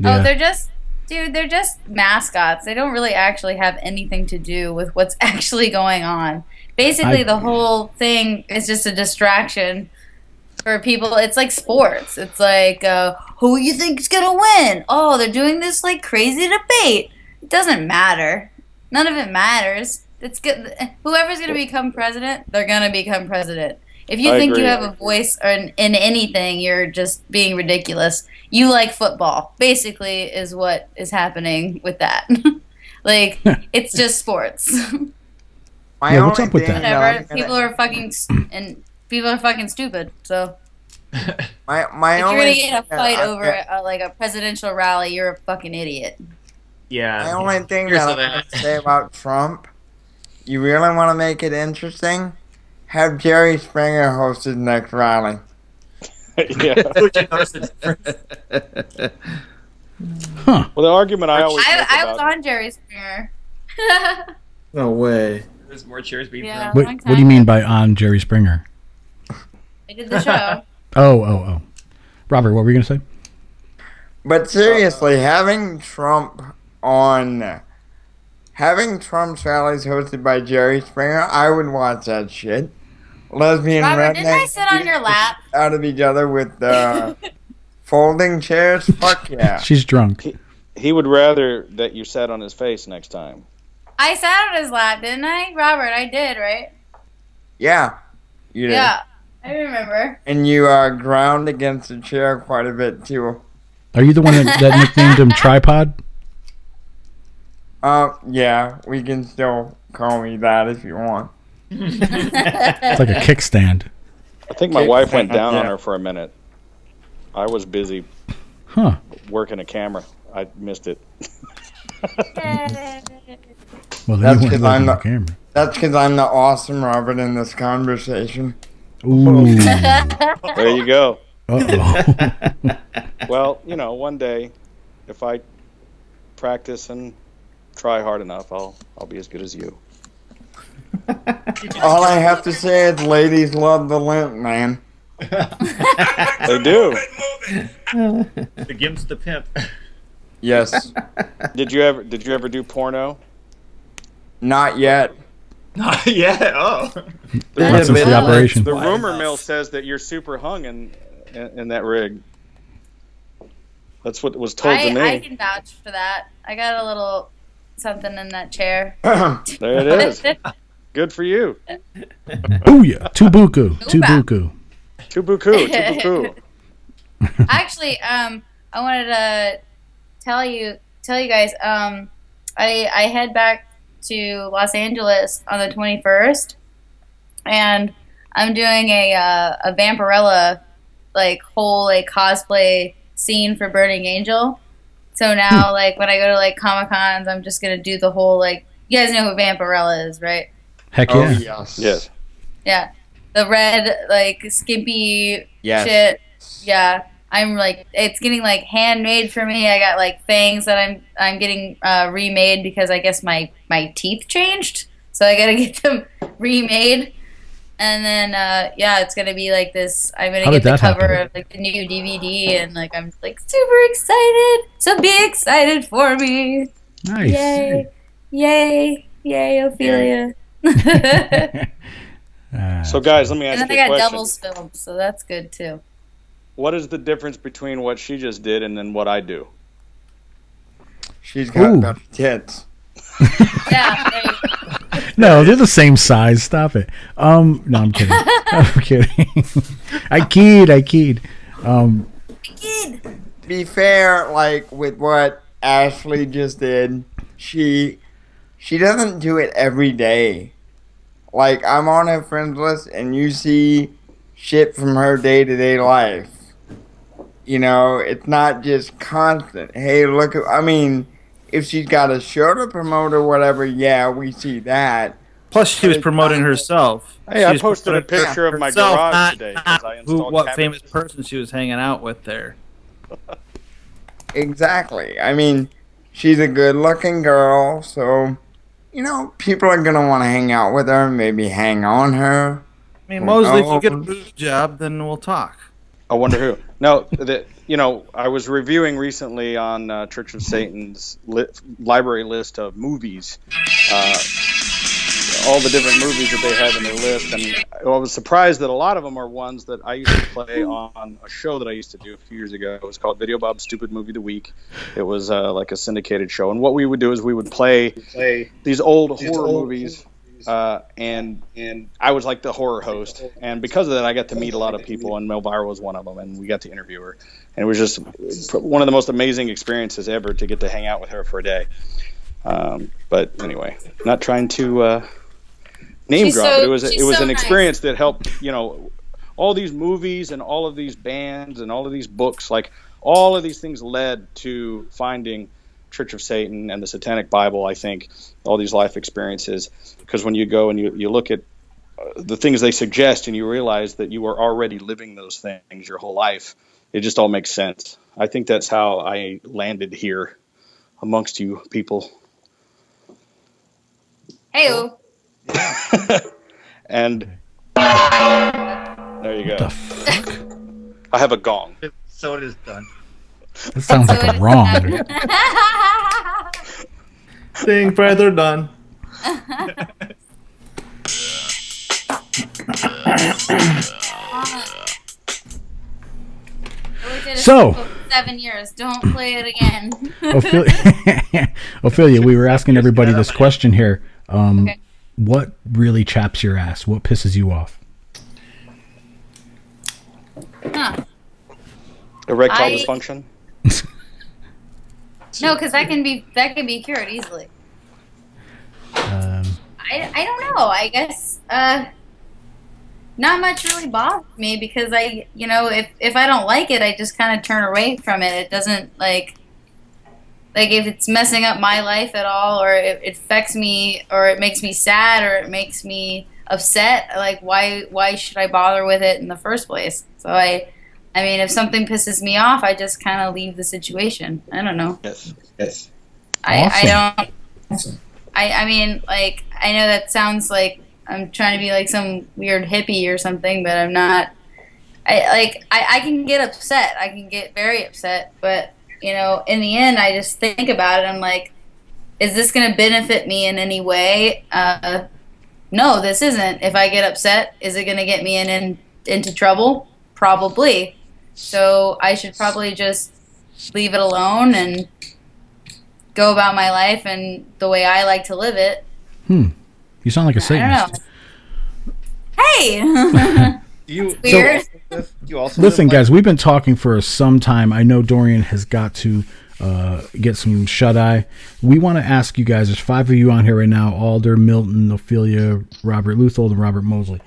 Speaker 15: Oh, they're just, dude, they're just mascots. They don't really actually have anything to do with what's actually going on. Basically, the whole thing is just a distraction for people. It's like sports. It's like, who you think's gonna win? Oh, they're doing this like crazy debate. It doesn't matter. None of it matters. It's good. Whoever's gonna become president, they're gonna become president. If you
Speaker 13: I
Speaker 15: think
Speaker 13: agree.
Speaker 15: you have a voice or in anything, you're just being ridiculous. You like football, basically, is what is happening with that. Like, it's just sports.
Speaker 4: Yeah, what's up with that?
Speaker 15: Whatever. People are fucking stupid. So
Speaker 14: My
Speaker 15: if you're
Speaker 14: only
Speaker 15: gonna get a
Speaker 14: thing
Speaker 15: fight
Speaker 14: that
Speaker 15: over like a presidential rally, you're a fucking idiot.
Speaker 12: Yeah.
Speaker 14: My only thing
Speaker 12: Here's
Speaker 14: that
Speaker 12: the
Speaker 14: I'm going to say about Trump, you really want to make it interesting? Have Jerry Springer host his next rally.
Speaker 4: Huh.
Speaker 13: Well, the argument I always make
Speaker 15: I was
Speaker 13: about
Speaker 15: on Jerry Springer.
Speaker 3: No way.
Speaker 12: There's more cheers being
Speaker 15: Yeah.
Speaker 12: thrown.
Speaker 4: What do you mean by on Jerry Springer?
Speaker 15: I did the show.
Speaker 4: Oh. Robert, what were you going to say?
Speaker 14: But seriously, having Trump's rallies hosted by Jerry Springer, I would watch that shit. Lesbian
Speaker 15: Robert, didn't I
Speaker 14: rednecks
Speaker 15: sit on your lap?
Speaker 14: out of each other with folding chairs. Fuck yeah.
Speaker 4: She's drunk.
Speaker 13: he would rather that you sat on his face next time.
Speaker 15: I sat on his lap, didn't I? Robert, I did, right?
Speaker 14: Yeah, you did.
Speaker 15: Yeah, I remember.
Speaker 14: And you ground against the chair quite a bit too.
Speaker 4: Are you the one that nicknamed him Tripod?
Speaker 14: Yeah, we can still call me that if you want.
Speaker 4: It's like a kickstand.
Speaker 13: I think my wife went down on
Speaker 14: Yeah.
Speaker 13: her for a minute. I was busy
Speaker 4: Huh.
Speaker 13: working a camera. I missed it.
Speaker 4: Well, then
Speaker 14: That's
Speaker 4: you
Speaker 14: because
Speaker 4: weren't
Speaker 14: I'm
Speaker 4: looking
Speaker 14: the
Speaker 4: at the camera.
Speaker 14: That's because I'm the awesome Robert in this conversation.
Speaker 4: Ooh.
Speaker 13: There you go.
Speaker 4: Uh-oh.
Speaker 13: Well, one day, if I practice and try hard enough, I'll be as good as you.
Speaker 14: All I have to say is ladies love the lint, man.
Speaker 13: They do.
Speaker 12: The Gimp's the pimp.
Speaker 14: Yes.
Speaker 13: Did you ever do porno?
Speaker 14: Not yet.
Speaker 12: Not yet. Oh.
Speaker 4: That's just the operation.
Speaker 13: The rumor mill says that you're super hung in that rig. That's what was told to me.
Speaker 15: I can vouch for that. I got a little something in that chair.
Speaker 13: There it is. Good for you.
Speaker 4: Booyah. Tubuku. Tubuku.
Speaker 13: Tubuku.
Speaker 15: Actually, I wanted to tell you guys. I head back to Los Angeles on the 21st, and I'm doing a Vampirella like whole like cosplay scene for Burning Angel. So now like when I go to like Comic Cons, I'm just gonna do the whole like you guys know who Vampirella is, right?
Speaker 4: Heck
Speaker 14: Oh,
Speaker 4: yeah.
Speaker 14: yes.
Speaker 15: Yeah, the red like skimpy
Speaker 14: Yes.
Speaker 15: shit. Yeah, I'm like it's getting like handmade for me. I got like fangs that I'm getting remade because I guess my teeth changed, so I gotta get them remade. And then yeah, it's gonna be like this. I'm gonna
Speaker 4: How
Speaker 15: get
Speaker 4: did
Speaker 15: the
Speaker 4: that
Speaker 15: cover
Speaker 4: happen?
Speaker 15: of like the new DVD, and like I'm like super excited. So be excited for me.
Speaker 4: Nice.
Speaker 15: Yay! Yay! Yay! Ophelia.
Speaker 13: So, guys, let me
Speaker 15: And
Speaker 13: ask
Speaker 15: then
Speaker 13: you
Speaker 15: I
Speaker 13: a
Speaker 15: got
Speaker 13: question.
Speaker 15: doubles filmed, so that's good too.
Speaker 13: What is the difference between what she just did and then what I do?
Speaker 14: She's got
Speaker 4: Ooh.
Speaker 14: better tits.
Speaker 15: Yeah. There you go.
Speaker 4: No, they're the same size. Stop it. No, I'm kidding. I'm kidding. I keyed.
Speaker 14: Be fair, like with what Ashley just did, she doesn't do it every day. Like I'm on her friends list, and you see shit from her day-to-day life. You know, it's not just constant. Hey, look at. I mean, if she's got a show to promote or whatever, yeah, we see that.
Speaker 3: Plus, she was promoting herself.
Speaker 13: Hey,
Speaker 3: She
Speaker 13: I
Speaker 3: was
Speaker 13: posted a
Speaker 3: promoting
Speaker 13: picture of my
Speaker 3: herself,
Speaker 13: garage
Speaker 3: not-
Speaker 13: today
Speaker 3: not
Speaker 13: because I installed
Speaker 3: what
Speaker 13: cabinets.
Speaker 3: famous person she was hanging out with there.
Speaker 14: Exactly. I mean, she's a good-looking girl, so you know people are gonna want to hang out with her, maybe hang on her.
Speaker 3: I mean,
Speaker 14: Who
Speaker 3: Moseley, if you get a
Speaker 14: knows?
Speaker 3: boob job, then we'll talk.
Speaker 13: I wonder who. No, you know, I was reviewing recently on Church of Satan's library list of movies, all the different movies that they have in their list, and I was surprised that a lot of them are ones that I used to play on a show that I used to do a few years ago. It was called Video Bob's Stupid Movie of the Week. It was like a syndicated show, and what we would do is we would play these old horror movies. And I was like the horror host, and because of that, I got to meet a lot of people, and Melvira was one of them, and we got to interview her, and it was just one of the most amazing experiences ever to get to hang out with her for a day. But anyway, not trying to name
Speaker 15: She's
Speaker 13: drop,
Speaker 15: so-
Speaker 13: but it was
Speaker 15: she's so
Speaker 13: an
Speaker 15: nice.
Speaker 13: experience that helped. You know, all these movies and all of these bands and all of these books, like all of these things led to finding Church of Satan and the Satanic Bible. I think all these life experiences, because when you go and you look at the things they suggest and you realize that you are already living those things your whole life, it just all makes sense. I think that's how I landed here amongst you people.
Speaker 15: Heyo.
Speaker 13: And there you go. I have a gong.
Speaker 12: So it is done.
Speaker 4: That sounds like a wrong.
Speaker 3: Thing further done.
Speaker 4: So-
Speaker 15: for 7 years. Don't play it again.
Speaker 4: Ophelia, we were asking everybody this question here. What really chaps your ass? What pisses you off?
Speaker 15: Huh.
Speaker 13: Erectile dysfunction.
Speaker 15: No, because that can be cured easily. I don't know. I guess not much really bothers me because if I don't like it, I just kind of turn away from it. It doesn't like if it's messing up my life at all, or it affects me, or it makes me sad, or it makes me upset. Like why should I bother with it in the first place? So I mean, if something pisses me off, I just kind of leave the situation. I don't know.
Speaker 13: Yes.
Speaker 15: I don't. I mean, like, I know that sounds like I'm trying to be like some weird hippie or something, but I'm not. I can get upset. I can get very upset, but in the end, I just think about it. I'm like, is this going to benefit me in any way? No, this isn't. If I get upset, is it going to get me into trouble? Probably. So I should probably just leave it alone and go about my life and the way I like to live it.
Speaker 4: You sound like a Satanist.
Speaker 15: I don't know. Hey!
Speaker 11: You
Speaker 15: weird.
Speaker 11: You also
Speaker 4: Listen,
Speaker 11: live
Speaker 4: guys, we've been talking for some time. I know Dorian has got to get some shut-eye. We want to ask you guys, there's 5 of you on here right now, Alder, Milton, Ophelia, Robert Leuthold, and Robert Moseley.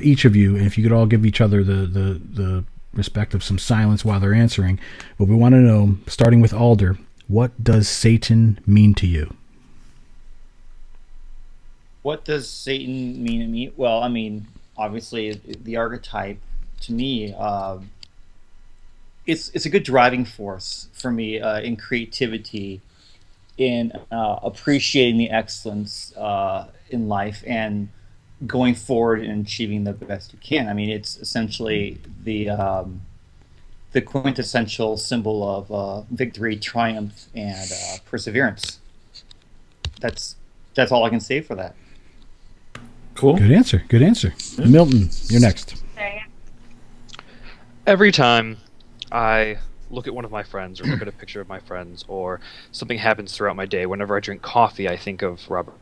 Speaker 4: Each of you, if you could all give each other the respect of some silence while they're answering. But we want to know, starting with Alder, what does Satan mean to you?
Speaker 12: What does Satan mean to me? Well, I mean, obviously, the archetype to me, it's a good driving force for me in creativity, in appreciating the excellence in life, and going forward and achieving the best you can. I mean, it's essentially the quintessential symbol of victory, triumph, and perseverance. That's all I can say for that.
Speaker 3: Cool.
Speaker 4: Good answer. Good answer. Milton, you're next.
Speaker 16: Every time I look at one of my friends or look at a picture of my friends or something happens throughout my day, whenever I drink coffee, I think of Robert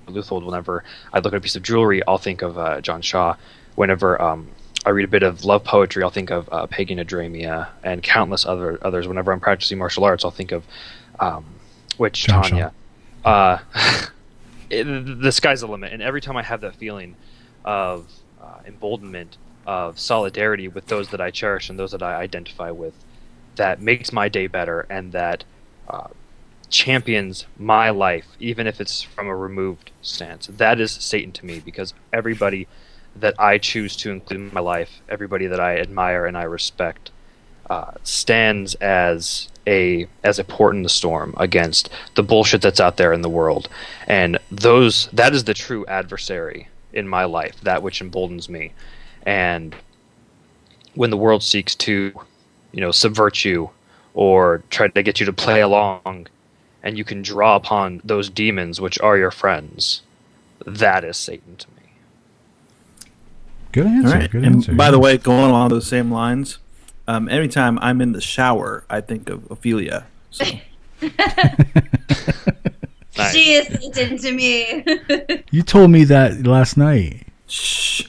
Speaker 16: Leuthold. Whenever I look at a piece of jewelry, I'll think of John Shaw. Whenever I read a bit of love poetry, I'll think of Pagan Adramia and countless others. Whenever I'm practicing martial arts, I'll think of Witch
Speaker 4: John
Speaker 16: Tanya. The sky's the limit, and every time I have that feeling of emboldenment, of solidarity with those that I cherish and those that I identify with, that makes my day better and that champions my life, even if it's from a removed stance. That is Satan to me, because everybody that I choose to include in my life, everybody that I admire and I respect, stands as a port in the storm against the bullshit that's out there in the world. And that is the true adversary in my life, that which emboldens me. And when the world seeks to, subvert you or try to get you to play along, and you can draw upon those demons which are your friends, that is Satan to me.
Speaker 4: Good answer.
Speaker 3: All right.
Speaker 4: Good
Speaker 3: And
Speaker 4: answer.
Speaker 3: by the way, going along those same lines, anytime I'm in the shower, I think of Ophelia. So.
Speaker 16: Nice.
Speaker 15: She is Satan to me.
Speaker 4: You told me that last night.
Speaker 3: Shh.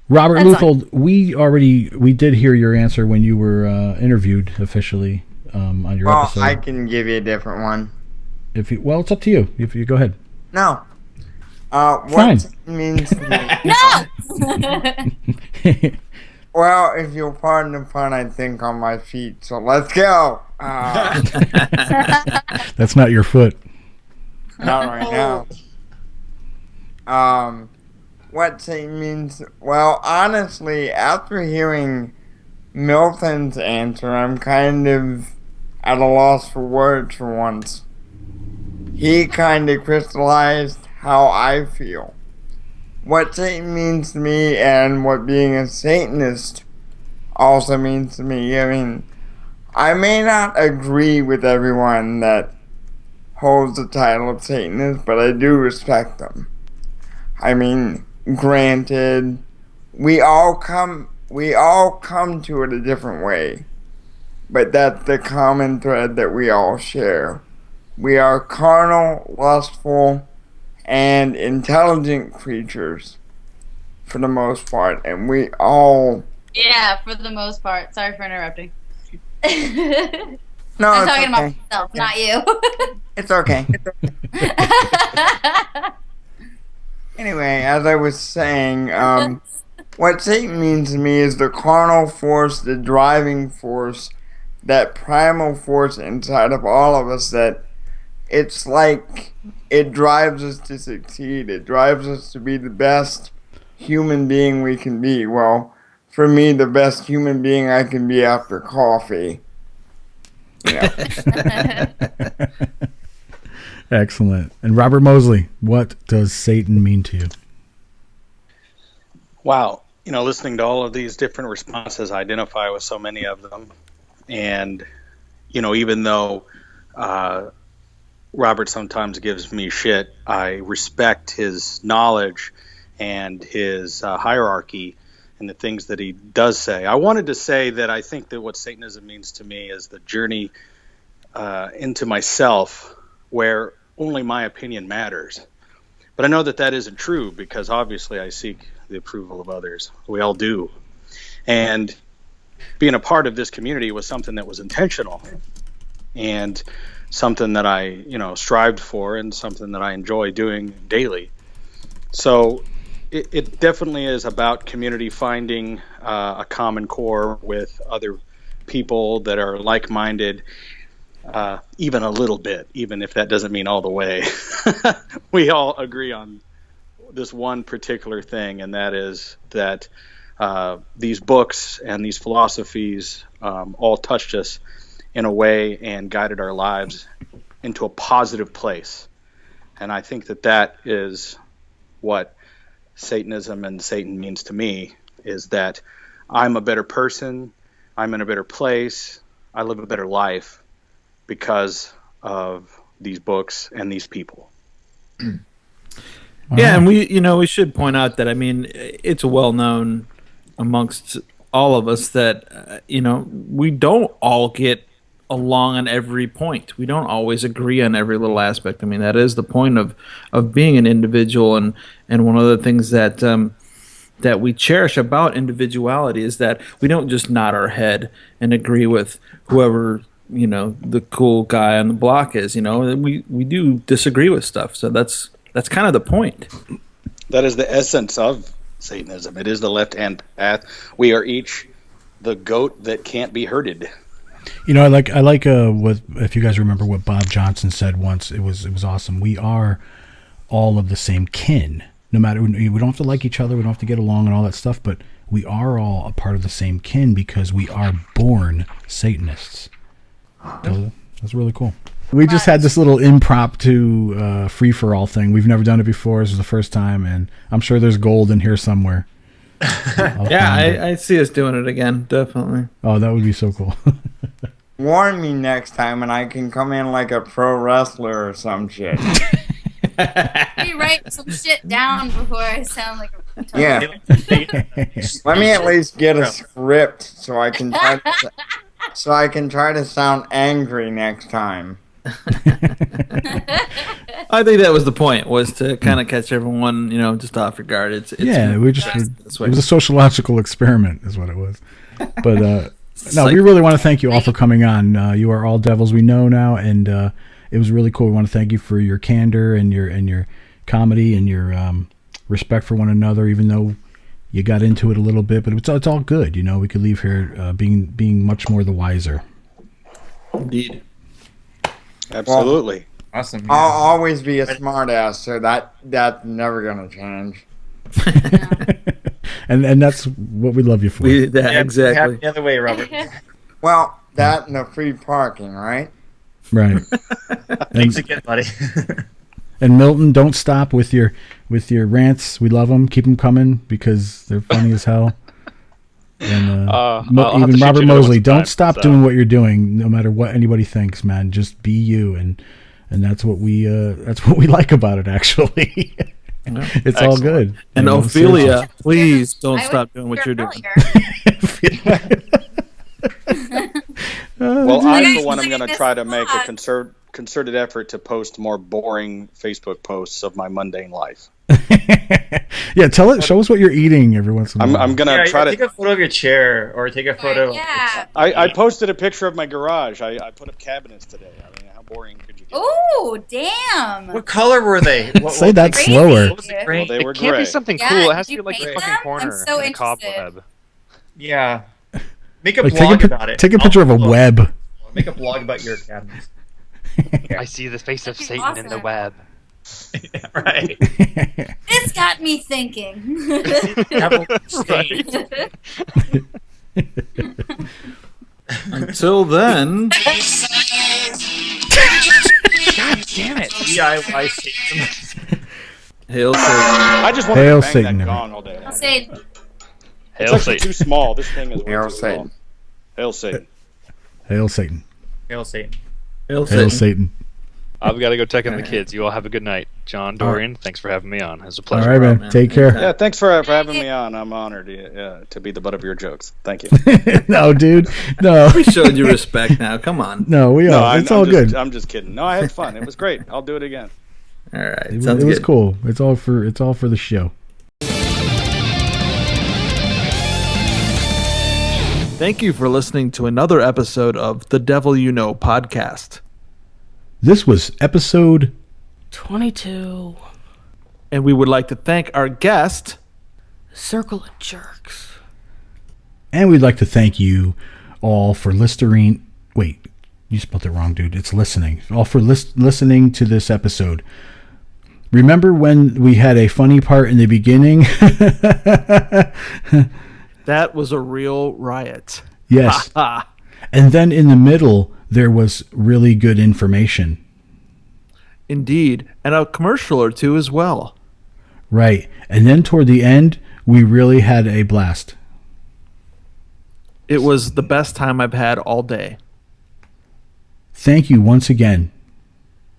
Speaker 4: Robert
Speaker 15: That's
Speaker 4: Leuthold, we did hear your answer when you were interviewed officially on your episode.
Speaker 14: I can give you a different one.
Speaker 4: It's up to you. If you go ahead.
Speaker 14: No.
Speaker 4: Fine.
Speaker 14: What it means to me.
Speaker 15: No!
Speaker 14: Well, if you'll pardon the pun, I think on my feet. So let's go.
Speaker 4: That's not your foot.
Speaker 14: Not right now. What Satan means? Well, honestly, after hearing Milton's answer, I'm kind of at a loss for words for once. He kind of crystallized how I feel. What Satan means to me and what being a Satanist also means to me. I mean, I may not agree with everyone that holds the title of Satanist, but I do respect them. I mean, granted, we all come to it a different way, but that's the common thread that we all share. We are carnal, lustful, and intelligent creatures for the most part, and we all...
Speaker 15: Yeah, for the most part. Sorry for interrupting.
Speaker 14: No,
Speaker 15: I'm
Speaker 14: it's
Speaker 15: talking about
Speaker 14: okay.
Speaker 15: myself, not you.
Speaker 14: It's okay. Anyway, as I was saying, what Satan means to me is the carnal force, the driving force, that primal force inside of all of us that it's like it drives us to succeed. It drives us to be the best human being we can be. Well, for me, the best human being I can be after coffee. Yeah.
Speaker 4: Excellent. And Robert Moseley, what does Satan mean to you?
Speaker 13: Wow. Listening to all of these different responses, I identify with so many of them. And, even though Robert sometimes gives me shit, I respect his knowledge and his hierarchy and the things that he does say. I wanted to say that I think that what Satanism means to me is the journey into myself where only my opinion matters. But I know that isn't true because obviously I seek the approval of others. We all do. And being a part of this community was something that was intentional and something that I, strived for and something that I enjoy doing daily. So it definitely is about community, finding a common core with other people that are like-minded, even a little bit, even if that doesn't mean all the way. We all agree on this one particular thing, and that is that these books and these philosophies all touched us in a way and guided our lives into a positive place. And I think that is what Satanism and Satan means to me, is that I'm a better person, I'm in a better place, I live a better life because of these books and these people.
Speaker 3: Yeah, and we should point out that, I mean, it's well known amongst all of us that we don't all get along on every point. We don't always agree on every little aspect. I mean, that is the point of being an individual, and one of the things that that we cherish about individuality is that we don't just nod our head and agree with whoever the cool guy on the block is. We do disagree with stuff, so that's kind of the point.
Speaker 13: That is the essence of Satanism. It is the left-hand path. We are each the goat that can't be herded.
Speaker 4: I like what, if you guys remember what Bob Johnson said once. It was awesome. We are all of the same kin. No matter, we don't have to like each other, we don't have to get along and all that stuff, but we are all a part of the same kin because we are born Satanists. So that's really cool. We just had this little impromptu free-for-all thing. We've never done it before. This is the first time, and I'm sure there's gold in here somewhere.
Speaker 3: I see us doing it again, definitely.
Speaker 4: Oh, that would be so cool.
Speaker 14: Warn me next time, and I can come in like a pro wrestler or some shit.
Speaker 15: Me write some shit down before I sound like a retard.
Speaker 14: Yeah. Let me at least get a script so I can try to sound angry next time.
Speaker 3: I think that was the point, was to kind of catch everyone, just off your guard. It
Speaker 4: was a sociological experiment, is what it was. But no, we really want to thank you all for coming on. You are all devils we know now, and it was really cool. We want to thank you for your candor and your comedy and your respect for one another, even though you got into it a little bit. But it's all good. We could leave here being much more the wiser.
Speaker 3: Indeed.
Speaker 13: Absolutely.
Speaker 14: Well, awesome. Yeah. I'll always be a smartass, so that's never gonna change.
Speaker 4: and that's what we love you for.
Speaker 3: Exactly.
Speaker 12: The other way, Robert.
Speaker 14: Well, that and the free parking, right?
Speaker 4: Right.
Speaker 12: Thanks again, buddy.
Speaker 4: And Milton, don't stop with your rants. We love them. Keep them coming because they're funny as hell. And even Robert Moseley, don't stop doing what you're doing, no matter what anybody thinks, man. Just be you, and that's what we like about it. Actually, it's all good.
Speaker 3: And Ophelia, please don't stop doing what you're doing.
Speaker 13: Well, I for one am going to try to make a concerted effort to post more boring Facebook posts of my mundane life.
Speaker 4: Yeah, show us what you're eating every once in a while.
Speaker 13: I'm gonna try to
Speaker 12: take a photo of your chair or take a photo.
Speaker 15: Yeah.
Speaker 13: I posted a picture of my garage. I put up cabinets today. I mean, how boring could you get?
Speaker 15: Ooh, damn!
Speaker 12: What color were they?
Speaker 4: Say that slower.
Speaker 13: Well, they were
Speaker 11: It can't
Speaker 13: gray.
Speaker 11: be something cool. It has to be like a fucking corner
Speaker 15: so
Speaker 11: and a cobweb.
Speaker 12: Yeah. Make a
Speaker 4: Like,
Speaker 12: blog about it.
Speaker 4: Take a picture of a web.
Speaker 12: Make a blog about your cabinets.
Speaker 11: I see the face of Satan in the web.
Speaker 12: Yeah, right.
Speaker 15: This got me thinking.
Speaker 3: Until then.
Speaker 11: God damn it.
Speaker 12: DIY Satan.
Speaker 3: Hail Satan.
Speaker 13: I just want
Speaker 4: Hail
Speaker 13: to bang
Speaker 4: Satan.
Speaker 13: that gong all day.
Speaker 15: I'll say
Speaker 13: It's actually too small. This thing is way
Speaker 14: Hail
Speaker 13: too small.
Speaker 14: Satan.
Speaker 13: Hail Satan.
Speaker 4: Hail Satan.
Speaker 12: Hail Satan.
Speaker 3: Hail
Speaker 4: Hail
Speaker 3: Satan.
Speaker 11: I've got to go check on the kids. You all have a good night. John, Dorian, thanks for having me on. It was a
Speaker 4: All
Speaker 11: pleasure.
Speaker 4: right, man. Take care.
Speaker 13: Yeah, thanks for having me on. I'm honored to be the butt of your jokes. Thank you.
Speaker 4: No, dude. No.
Speaker 3: We showed you respect now. Come on.
Speaker 4: No, we are.
Speaker 13: No,
Speaker 4: It's all good.
Speaker 13: I'm just kidding. No, I had fun. It was great. I'll do it again.
Speaker 3: All right.
Speaker 4: It
Speaker 3: Sounds
Speaker 4: was
Speaker 3: good.
Speaker 4: cool. It's all for the show.
Speaker 3: Thank you for listening to another episode of The Devil You Know podcast.
Speaker 4: This was episode
Speaker 17: 22.
Speaker 3: And we would like to thank our guest,
Speaker 17: Circle of Jerks.
Speaker 4: And we'd like to thank you all for listening. Wait, you spelled it wrong, dude. It's listening. All for listening to this episode. Remember when we had a funny part in the beginning?
Speaker 3: That was a real riot.
Speaker 4: Yes. And then in the middle, there was really good information.
Speaker 3: Indeed. And a commercial or two as well.
Speaker 4: Right. And then toward the end, we really had a blast.
Speaker 3: It was the best time I've had all day.
Speaker 4: Thank you once again.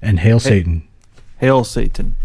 Speaker 4: And hail Satan.
Speaker 3: Hail Satan.